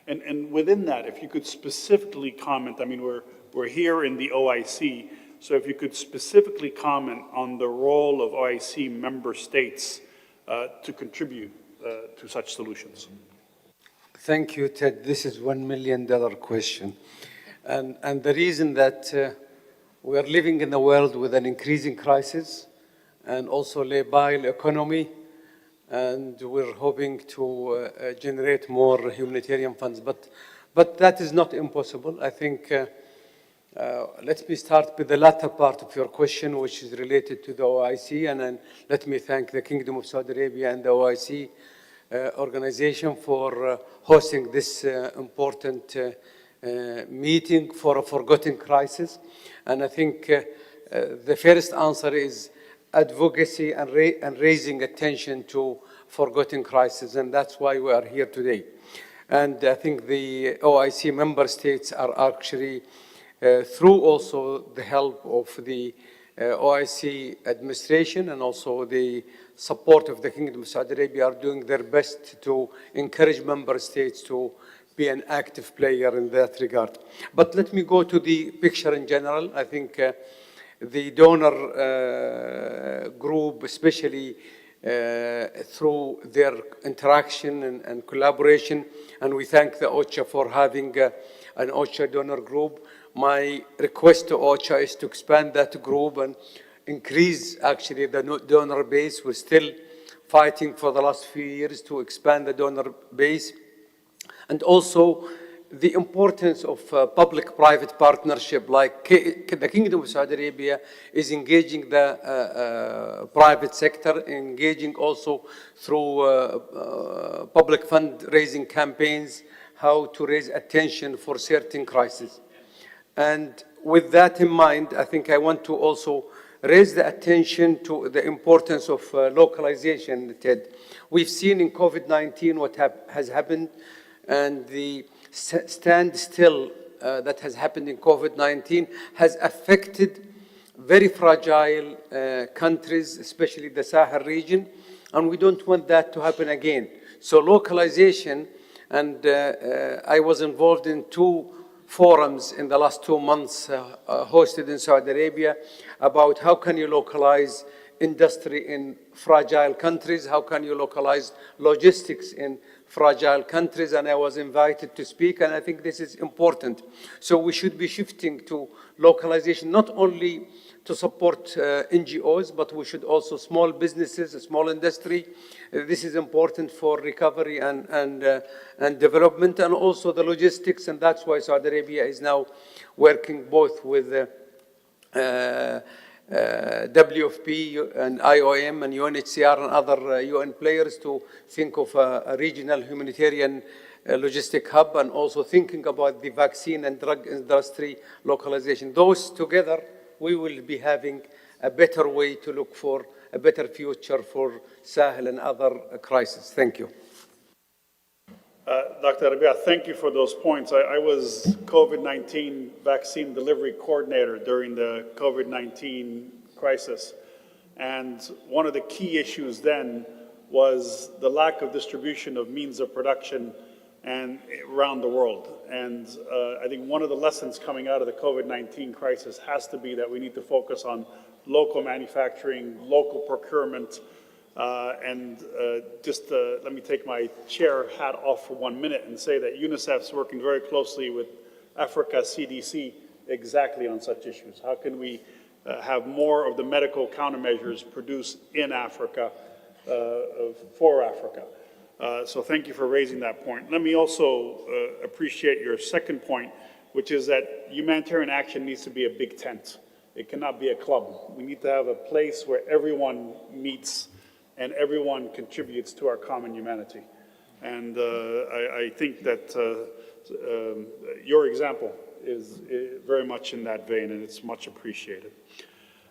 And within that, if you could specifically comment, I mean, we're here in the OIC, so if you could specifically comment on the role of OIC member states to contribute to such solutions. Thank you, Ted. This is $1 million question. And the reason that we are living in a world with an increasing crisis and also labile economy, and we're hoping to generate more humanitarian funds. But that is not impossible. I think, let me start with the latter part of your question, which is related to the OIC, and then let me thank the Kingdom of Saudi Arabia and the OIC organization for hosting this important meeting for a forgotten crisis. And I think the first answer is advocacy and raising attention to forgotten crises, and that's why we are here today. And I think the OIC member states are actually, through also the help of the OIC administration and also the support of the Kingdom of Saudi Arabia, are doing their best to encourage member states to be an active player in that regard. But let me go to the picture in general. I think the donor group, especially through their interaction and collaboration, and we thank the OCHA for having an OCHA donor group. My request to OCHA is to expand that group and increase actually the donor base. We're still fighting for the last few years to expand the donor base. And also the importance of public-private partnership, like the Kingdom of Saudi Arabia is engaging the private sector, engaging also through public fundraising campaigns, how to raise attention for certain crises. And with that in mind, I think I want to also raise the attention to the importance of localization, Ted. We've seen in COVID-19 what has happened, and the standstill that has happened in COVID-19 has affected very fragile countries, especially the Sahel region, and we don't want that to happen again. So localization, and I was involved in 2 forums in the last 2 months hosted in Saudi Arabia about how can you localize industry in fragile countries, how can you localize logistics in fragile countries, and I was invited to speak, and I think this is important. So we should be shifting to localization, not only to support NGOs, but we should also small businesses, small industry. This is important for recovery and development, and also the logistics, and that's why Saudi Arabia is now working both with WFP and IOM and UNHCR and other UN players to think of a regional humanitarian logistic hub, and also thinking about the vaccine and drug industry localization. Those together, we will be having a better way to look for a better future for Sahel and other crises. Thank you. Dr. Rabia, thank you for those points. I was COVID-19 vaccine delivery coordinator during the COVID-19 crisis. And one of the key issues then was the lack of distribution of means of production and around the world. And I think one of the lessons coming out of the COVID-19 crisis has to be that we need to focus on local manufacturing, local procurement, let me take my chair hat off for 1 minute and say that UNICEF's working very closely with Africa CDC exactly on such issues. How can we have more of the medical countermeasures produced in Africa for Africa? So thank you for raising that point. Let me also appreciate your second point, which is that humanitarian action needs to be a big tent. It cannot be a club. We need to have a place where everyone meets and everyone contributes to our common humanity. And I think that your example is very much in that vein, and it's much appreciated.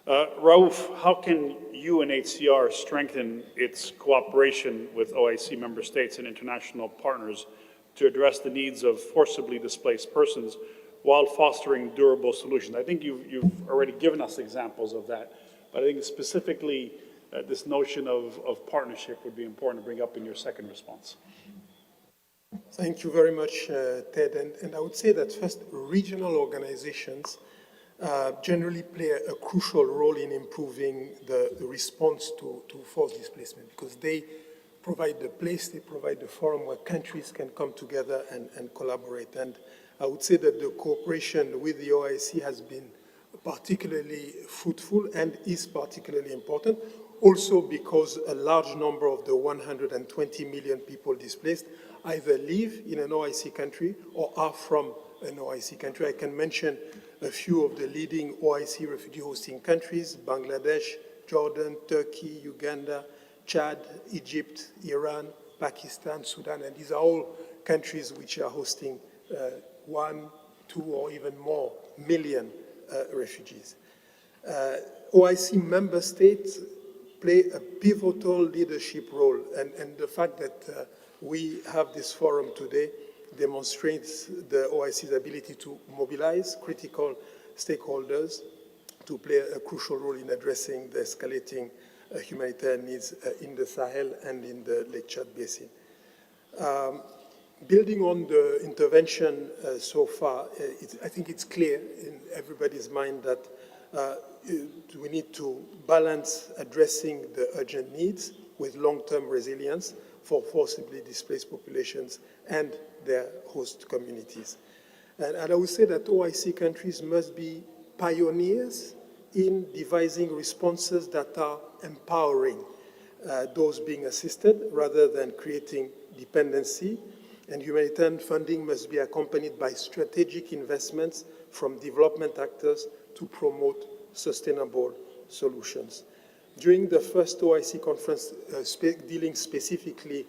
Raouf, how can UNHCR strengthen its cooperation with OIC member states and international partners to address the needs of forcibly displaced persons while fostering durable solutions? I think you've already given us examples of that, but I think specifically this notion of partnership would be important to bring up in your second response. Thank you very much, Ted. And I would say that first, regional organizations generally play a crucial role in improving the response to forced displacement, because they provide the place, they provide the forum where countries can come together and collaborate. And I would say that the cooperation with the OIC has been particularly fruitful and is particularly important, also because a large number of the 120 million people displaced either live in an OIC country or are from an OIC country. I can mention a few of the leading OIC refugee hosting countries: Bangladesh, Jordan, Turkey, Uganda, Chad, Egypt, Iran, Pakistan, Sudan, and these are all countries which are hosting 1, 2, or even more million refugees. OIC member states play a pivotal leadership role, and the fact that we have this forum today demonstrates the OIC's ability to mobilize critical stakeholders to play a crucial role in addressing the escalating humanitarian needs in the Sahel and in the Lake Chad Basin. Building on the intervention so far, I think it's clear in everybody's mind that we need to balance addressing the urgent needs with long-term resilience for forcibly displaced populations and their host communities. And I would say that OIC countries must be pioneers in devising responses that are empowering those being assisted rather than creating dependency. And humanitarian funding must be accompanied by strategic investments from development actors to promote sustainable solutions. During the first OIC conference dealing specifically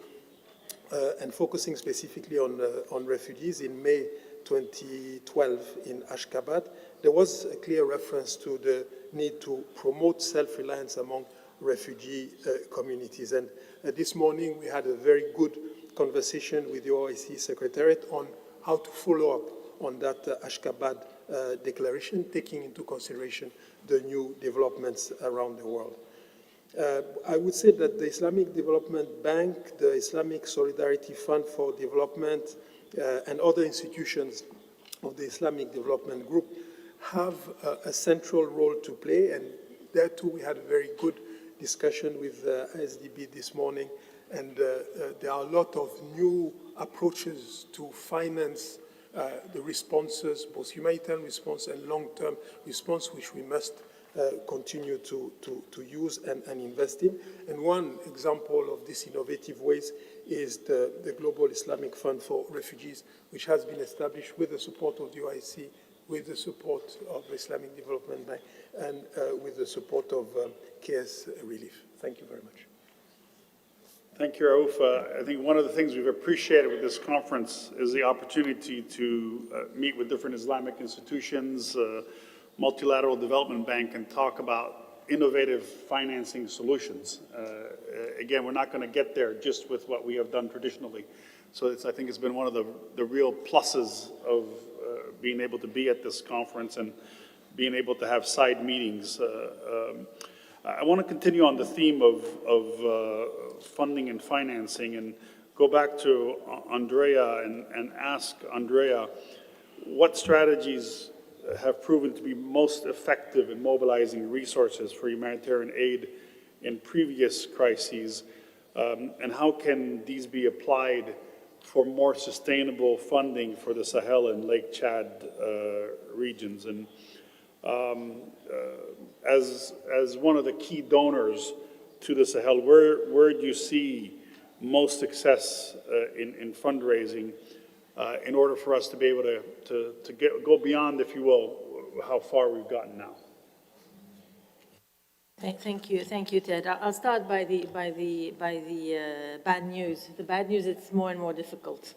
and focusing specifically on refugees in May 2012 in Ashgabat, there was a clear reference to the need to promote self-reliance among refugee communities. And this morning we had a very good conversation with the OIC Secretariat on how to follow up on that Ashgabat declaration, taking into consideration the new developments around the world. I would say that the Islamic Development Bank, the Islamic Solidarity Fund for Development, and other institutions of the Islamic Development Group have a central role to play, and there too we had a very good discussion with ISDB this morning, and there are a lot of new approaches to finance the responses, both humanitarian response and long-term response, which we must continue to use and invest in. And one example of these innovative ways is the Global Islamic Fund for Refugees, which has been established with the support of the OIC, with the support of the Islamic Development Bank, and with the support of KS Relief. Thank you very much. Thank you, Raouf. I think one of the things we've appreciated with this conference is the opportunity to meet with different Islamic institutions, multilateral development bank, and talk about innovative financing solutions. Again, we're not going to get there just with what we have done traditionally. So I think it's been one of the real pluses of being able to be at this conference and being able to have side meetings. I want to continue on the theme of funding and financing and go back to Andrea and ask Andrea what strategies have proven to be most effective in mobilizing resources for humanitarian aid in previous crises, and how can these be applied for more sustainable funding for the Sahel and Lake Chad regions. And as one of the key donors to the Sahel, where do you see most success in fundraising in order for us to be able to go beyond, if you will, how far we've gotten now? Thank you, Ted. I'll start by the bad news. The bad news, it's more and more difficult.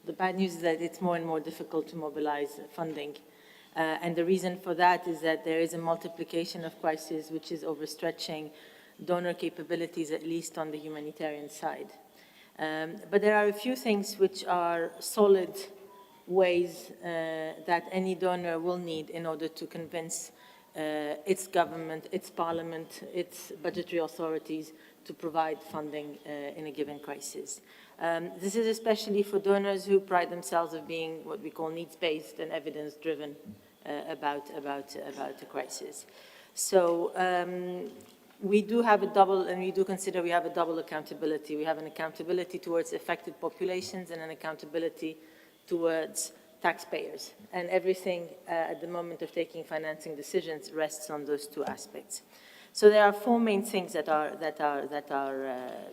The bad news is that it's more and more difficult to mobilize funding. And the reason for that is that there is a multiplication of crises which is overstretching donor capabilities, at least on the humanitarian side. But there are a few things which are solid ways that any donor will need in order to convince its government, its parliament, its budgetary authorities to provide funding in a given crisis. This is especially for donors who pride themselves of being what we call needs-based and evidence-driven about the crisis. So we do have a double, and we do consider we have a double accountability. We have an accountability towards affected populations and an accountability towards taxpayers. And everything at the moment of taking financing decisions rests on those two aspects. So there are four main things that are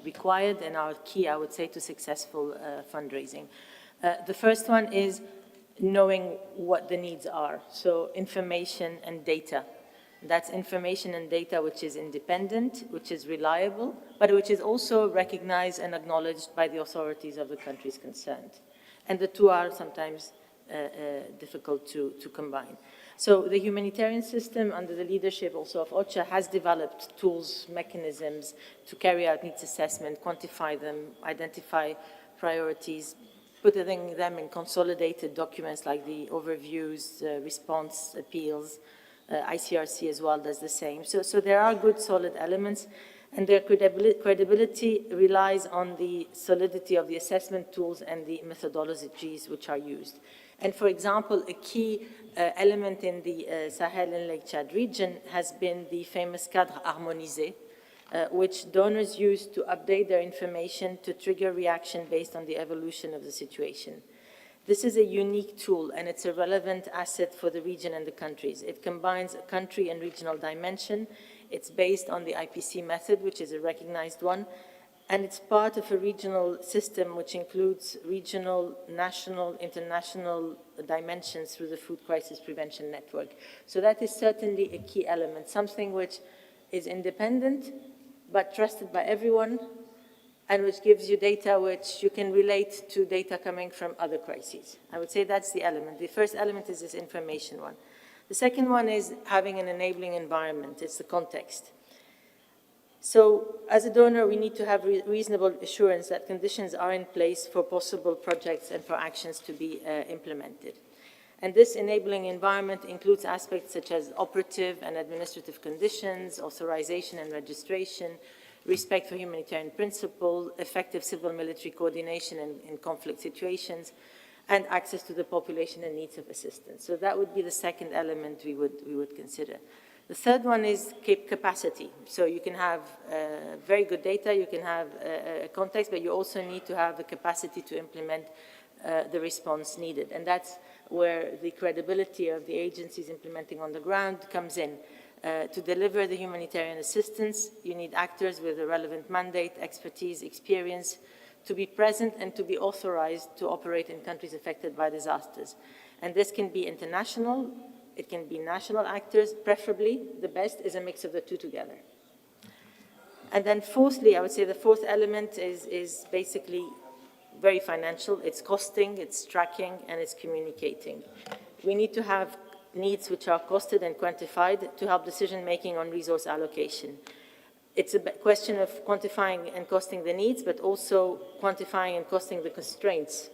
required and are key, I would say, to successful fundraising. The first one is knowing what the needs are. So information and data. That's information and data which is independent, which is reliable, but which is also recognized and acknowledged by the authorities of the countries concerned. And the two are sometimes difficult to combine. So the humanitarian system, under the leadership also of OCHA, has developed tools, mechanisms to carry out needs assessment, quantify them, identify priorities, putting them in consolidated documents like the overviews, response, appeals. ICRC as well does the same. So there are good solid elements, and their credibility relies on the solidity of the assessment tools and the methodologies which are used. And for example, a key element in the Sahel and Lake Chad region has been the famous cadre harmonisé, which donors use to update their information to trigger reaction based on the evolution of the situation. This is a unique tool, and it's a relevant asset for the region and the countries. It combines a country and regional dimension. It's based on the IPC method, which is a recognized one, and it's part of a regional system which includes regional, national, international dimensions through the Food Crisis Prevention Network. So that is certainly a key element, something which is independent but trusted by everyone, and which gives you data which you can relate to data coming from other crises. I would say that's the element. The first element is this information one. The second one is having an enabling environment. It's the context. So as a donor, we need to have reasonable assurance that conditions are in place for possible projects and for actions to be implemented. And this enabling environment includes aspects such as operative and administrative conditions, authorization and registration, respect for humanitarian principle, effective civil-military coordination in conflict situations, and access to the population and needs of assistance. So that would be the second element we would consider. The third one is capacity. So you can have very good data, you can have a context, but you also need to have the capacity to implement the response needed. And that's where the credibility of the agencies implementing on the ground comes in. To deliver the humanitarian assistance, you need actors with a relevant mandate, expertise, experience, to be present and to be authorized to operate in countries affected by disasters. And this can be international, it can be national actors, preferably the best is a mix of the two together. And then fourthly, I would say the fourth element is basically very financial. It's costing, it's tracking, and it's communicating. We need to have needs which are costed and quantified to help decision-making on resource allocation. It's a question of quantifying and costing the needs, but also quantifying and costing the constraints.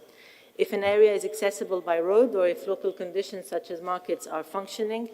If an area is accessible by road, or if local conditions such as markets are functioning,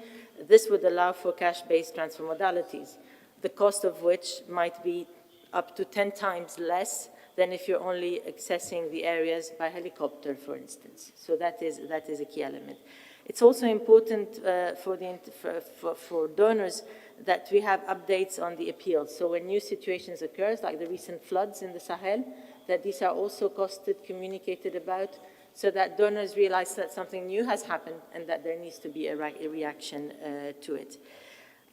this would allow for cash-based transfer modalities, the cost of which might be up to 10 times less than if you're only accessing the areas by helicopter, for instance. So that is a key element. It's also important for donors that we have updates on the appeals. So when new situations occur, like the recent floods in the Sahel, that these are also costed, communicated about, so that donors realize that something new has happened and that there needs to be a reaction to it.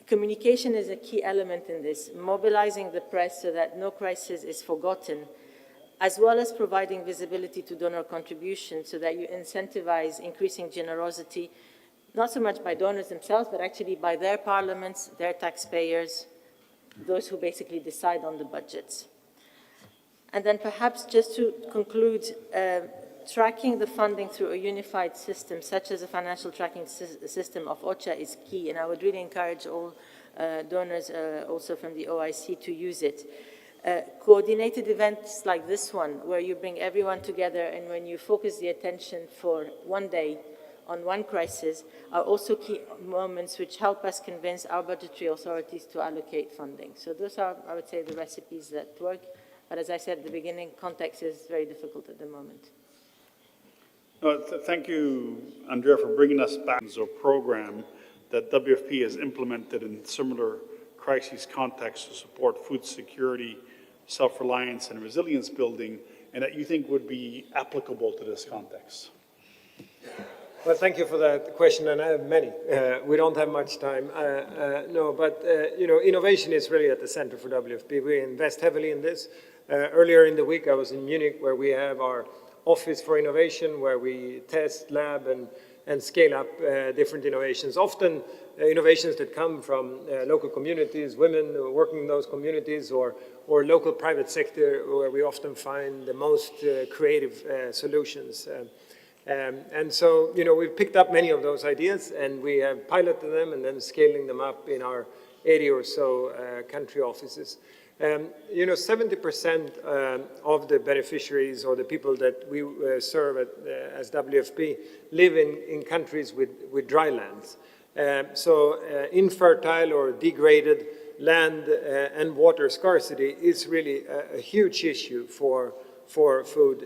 Communication is a key element in this, mobilizing the press so that no crisis is forgotten, as well as providing visibility to donor contributions so that you incentivize increasing generosity, not so much by donors themselves, but actually by their parliaments, their taxpayers, those who basically decide on the budgets. And then perhaps just to conclude, tracking the funding through a unified system, such as a financial tracking system of OCHA, is key, and I would really encourage all donors also from the OIC to use it. Coordinated events like this one, where you bring everyone together and when you focus the attention for one day on one crisis, are also key moments which help us convince our budgetary authorities to allocate funding. So those are, I would say, the recipes that work. But as I said at the beginning, context is very difficult at the moment. Thank you, Andrea, for bringing us back to a program that WFP has implemented in similar crisis contexts to support food security, self-reliance, and resilience building, and that you think would be applicable to this context. Well, thank you for that question, and I have many. We don't have much time. No, but innovation is really at the center for WFP. We invest heavily in this. Earlier in the week, I was in Munich, where we have our Office for Innovation, where we test, lab, and scale up different innovations. Often innovations that come from local communities, women working in those communities, or local private sector, where we often find the most creative solutions. And so, we've picked up many of those ideas, and we have piloted them and then scaling them up in our 80 or so country offices. 70% of the beneficiaries or the people that we serve as WFP live in countries with dry lands. So infertile or degraded land and water scarcity is really a huge issue for food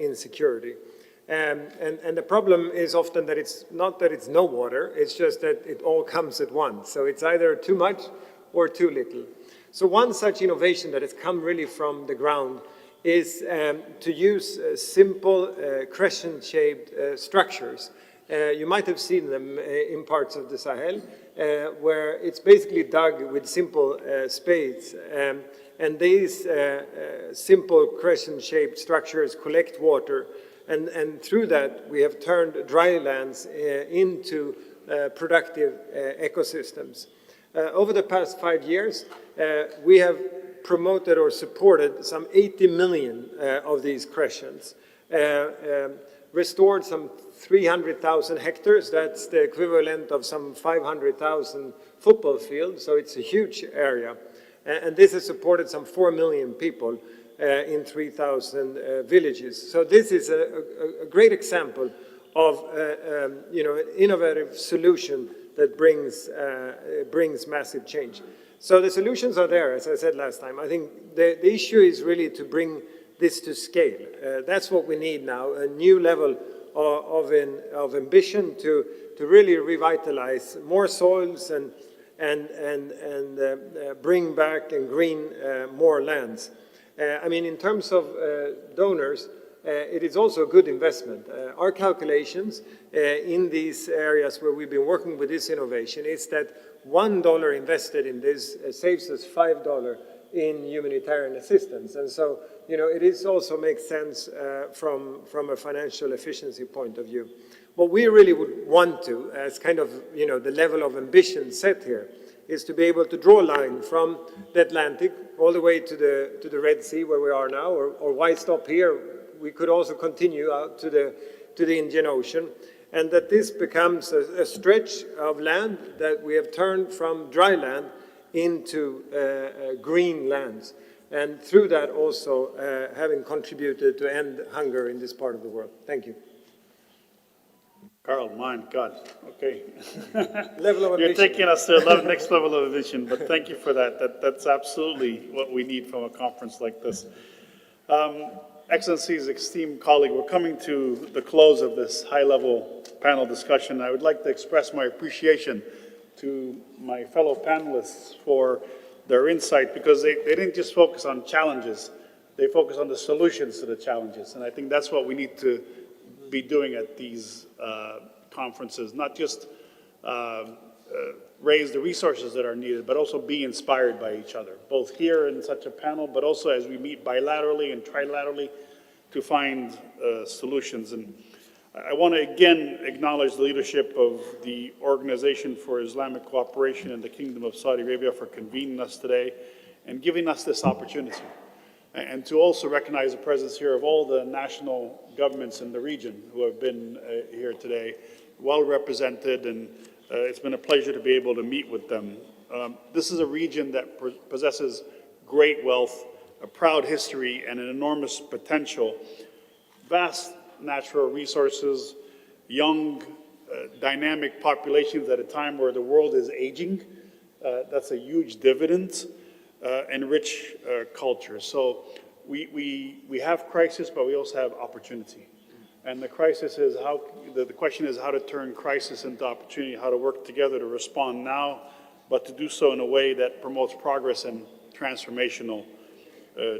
insecurity. And the problem is often that it's not that it's no water, it's just that it all comes at once. So it's either too much or too little. So one such innovation that has come really from the ground is to use simple crescent-shaped structures. You might have seen them in parts of the Sahel, where it's basically dug with simple spades. And these simple crescent-shaped structures collect water, and through that we have turned dry lands into productive ecosystems. Over the past 5 years, we have promoted or supported some 80 million of these crescents, restored some 300,000 hectares. That's the equivalent of some 500,000 football fields, so it's a huge area. And this has supported some 4 million people in 3,000 villages. So this is a great example of an innovative solution that brings massive change. So the solutions are there, as I said last time. I think the issue is really to bring this to scale. That's what we need now, a new level of ambition to really revitalize more soils and bring back and green more lands. In terms of donors, it is also a good investment. Our calculations in these areas where we've been working with this innovation is that $1 invested in this saves us $5 in humanitarian assistance. And so, it is also makes sense from a financial efficiency point of view. What we really would want to, as kind of, the level of ambition set here, is to be able to draw a line from the Atlantic all the way to the Red Sea where we are now, or why stop here? We could also continue out to the Indian Ocean, and that this becomes a stretch of land that we have turned from dry land into green lands, and through that also having contributed to end hunger in this part of the world. Thank you. Carl, my God, okay. Level of ambition. You're taking us to the next level of vision, but thank you for that. That's absolutely what we need from a conference like this. Excellencies, esteemed colleague, we're coming to the close of this high-level panel discussion. I would like to express my appreciation to my fellow panelists for their insight, because they didn't just focus on challenges, they focused on the solutions to the challenges. And I think that's what we need to be doing at these conferences, not just raise the resources that are needed, but also be inspired by each other, both here in such a panel, but also as we meet bilaterally and trilaterally to find solutions. And I want to again acknowledge the leadership of the Organization for Islamic Cooperation in the Kingdom of Saudi Arabia for convening us today and giving us this opportunity. And to also recognize the presence here of all the national governments in the region who have been here today, well represented, and it's been a pleasure to be able to meet with them. This is a region that possesses great wealth, a proud history, and an enormous potential, vast natural resources, young, dynamic populations at a time where the world is aging. That's a huge dividend, and rich culture. So we have crisis, but we also have opportunity. And the crisis is how, the question is how to turn crisis into opportunity, how to work together to respond now, but to do so in a way that promotes progress and transformational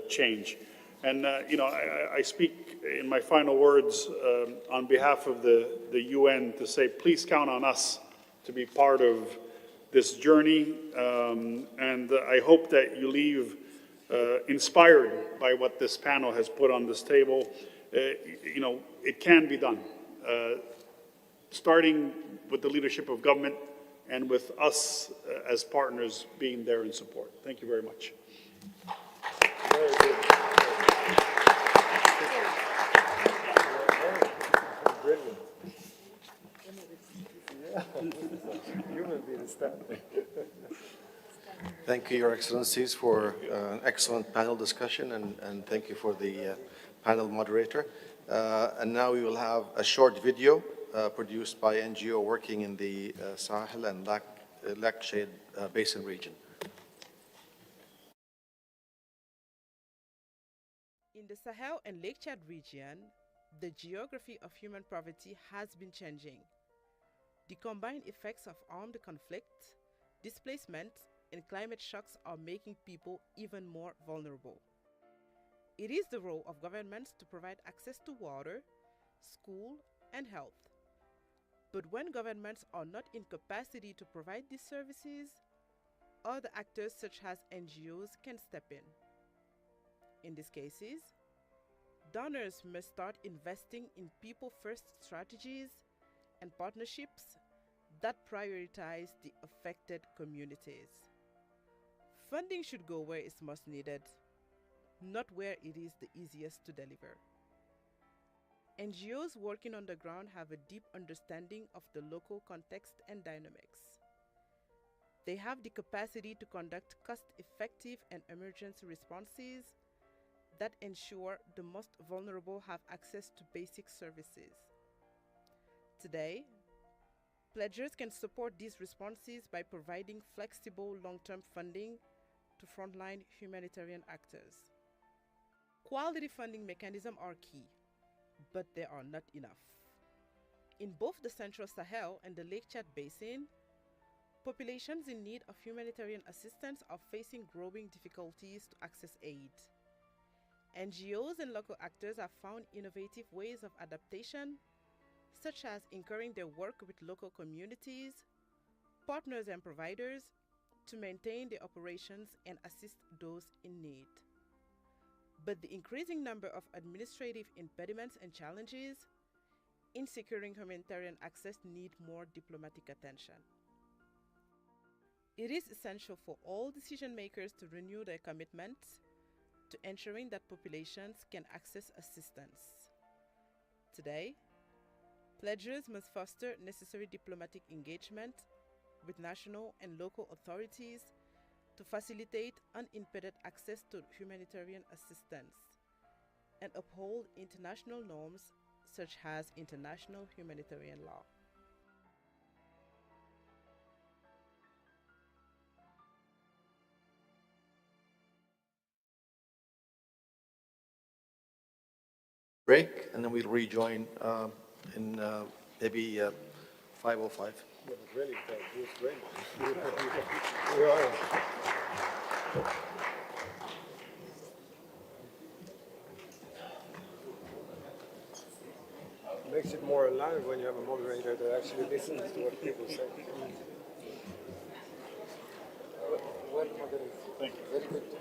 change. And, I speak in my final words on behalf of the UN to say, please count on us to be part of this journey. And I hope that you leave inspired by what this panel has put on this table. It can be done, starting with the leadership of government and with us as partners being there in support. Thank you very much. Very good. Brilliant. Yeah. You will be the stand. Thank you, Your Excellencies, for an excellent panel discussion, and thank you for the panel moderator. And now we will have a short video produced by NGO working in the Sahel and Lake Chad Basin region. In the Sahel and Lake Chad region, the geography of human poverty has been changing. The combined effects of armed conflict, displacement, and climate shocks are making people even more vulnerable. It is the role of governments to provide access to water, school, and health. But when governments are not in capacity to provide these services, other actors such as NGOs can step in. In these cases, donors must start investing in people-first strategies and partnerships that prioritize the affected communities. Funding should go where it's most needed, not where it is the easiest to deliver. NGOs working on the ground have a deep understanding of the local context and dynamics. They have the capacity to conduct cost-effective and emergency responses that ensure the most vulnerable have access to basic services. Today, pledgers can support these responses by providing flexible long-term funding to frontline humanitarian actors. Quality funding mechanisms are key, but they are not enough. In both the Central Sahel and the Lake Chad Basin, populations in need of humanitarian assistance are facing growing difficulties to access aid. NGOs and local actors have found innovative ways of adaptation, such as encouraging their work with local communities, partners and providers, to maintain their operations and assist those in need. But the increasing number of administrative impediments and challenges in securing humanitarian access need more diplomatic attention. It is essential for all decision makers to renew their commitments to ensuring that populations can access assistance. Today, pledgers must foster necessary diplomatic engagement with national and local authorities to facilitate unimpeded access to humanitarian assistance and uphold international norms such as international humanitarian law. Break, and then we'll rejoin in maybe 5:05. Yeah, but really, that was great. We are. Makes it more alive when you have a moderator that actually listens to what people say. Well, Thank you. very good.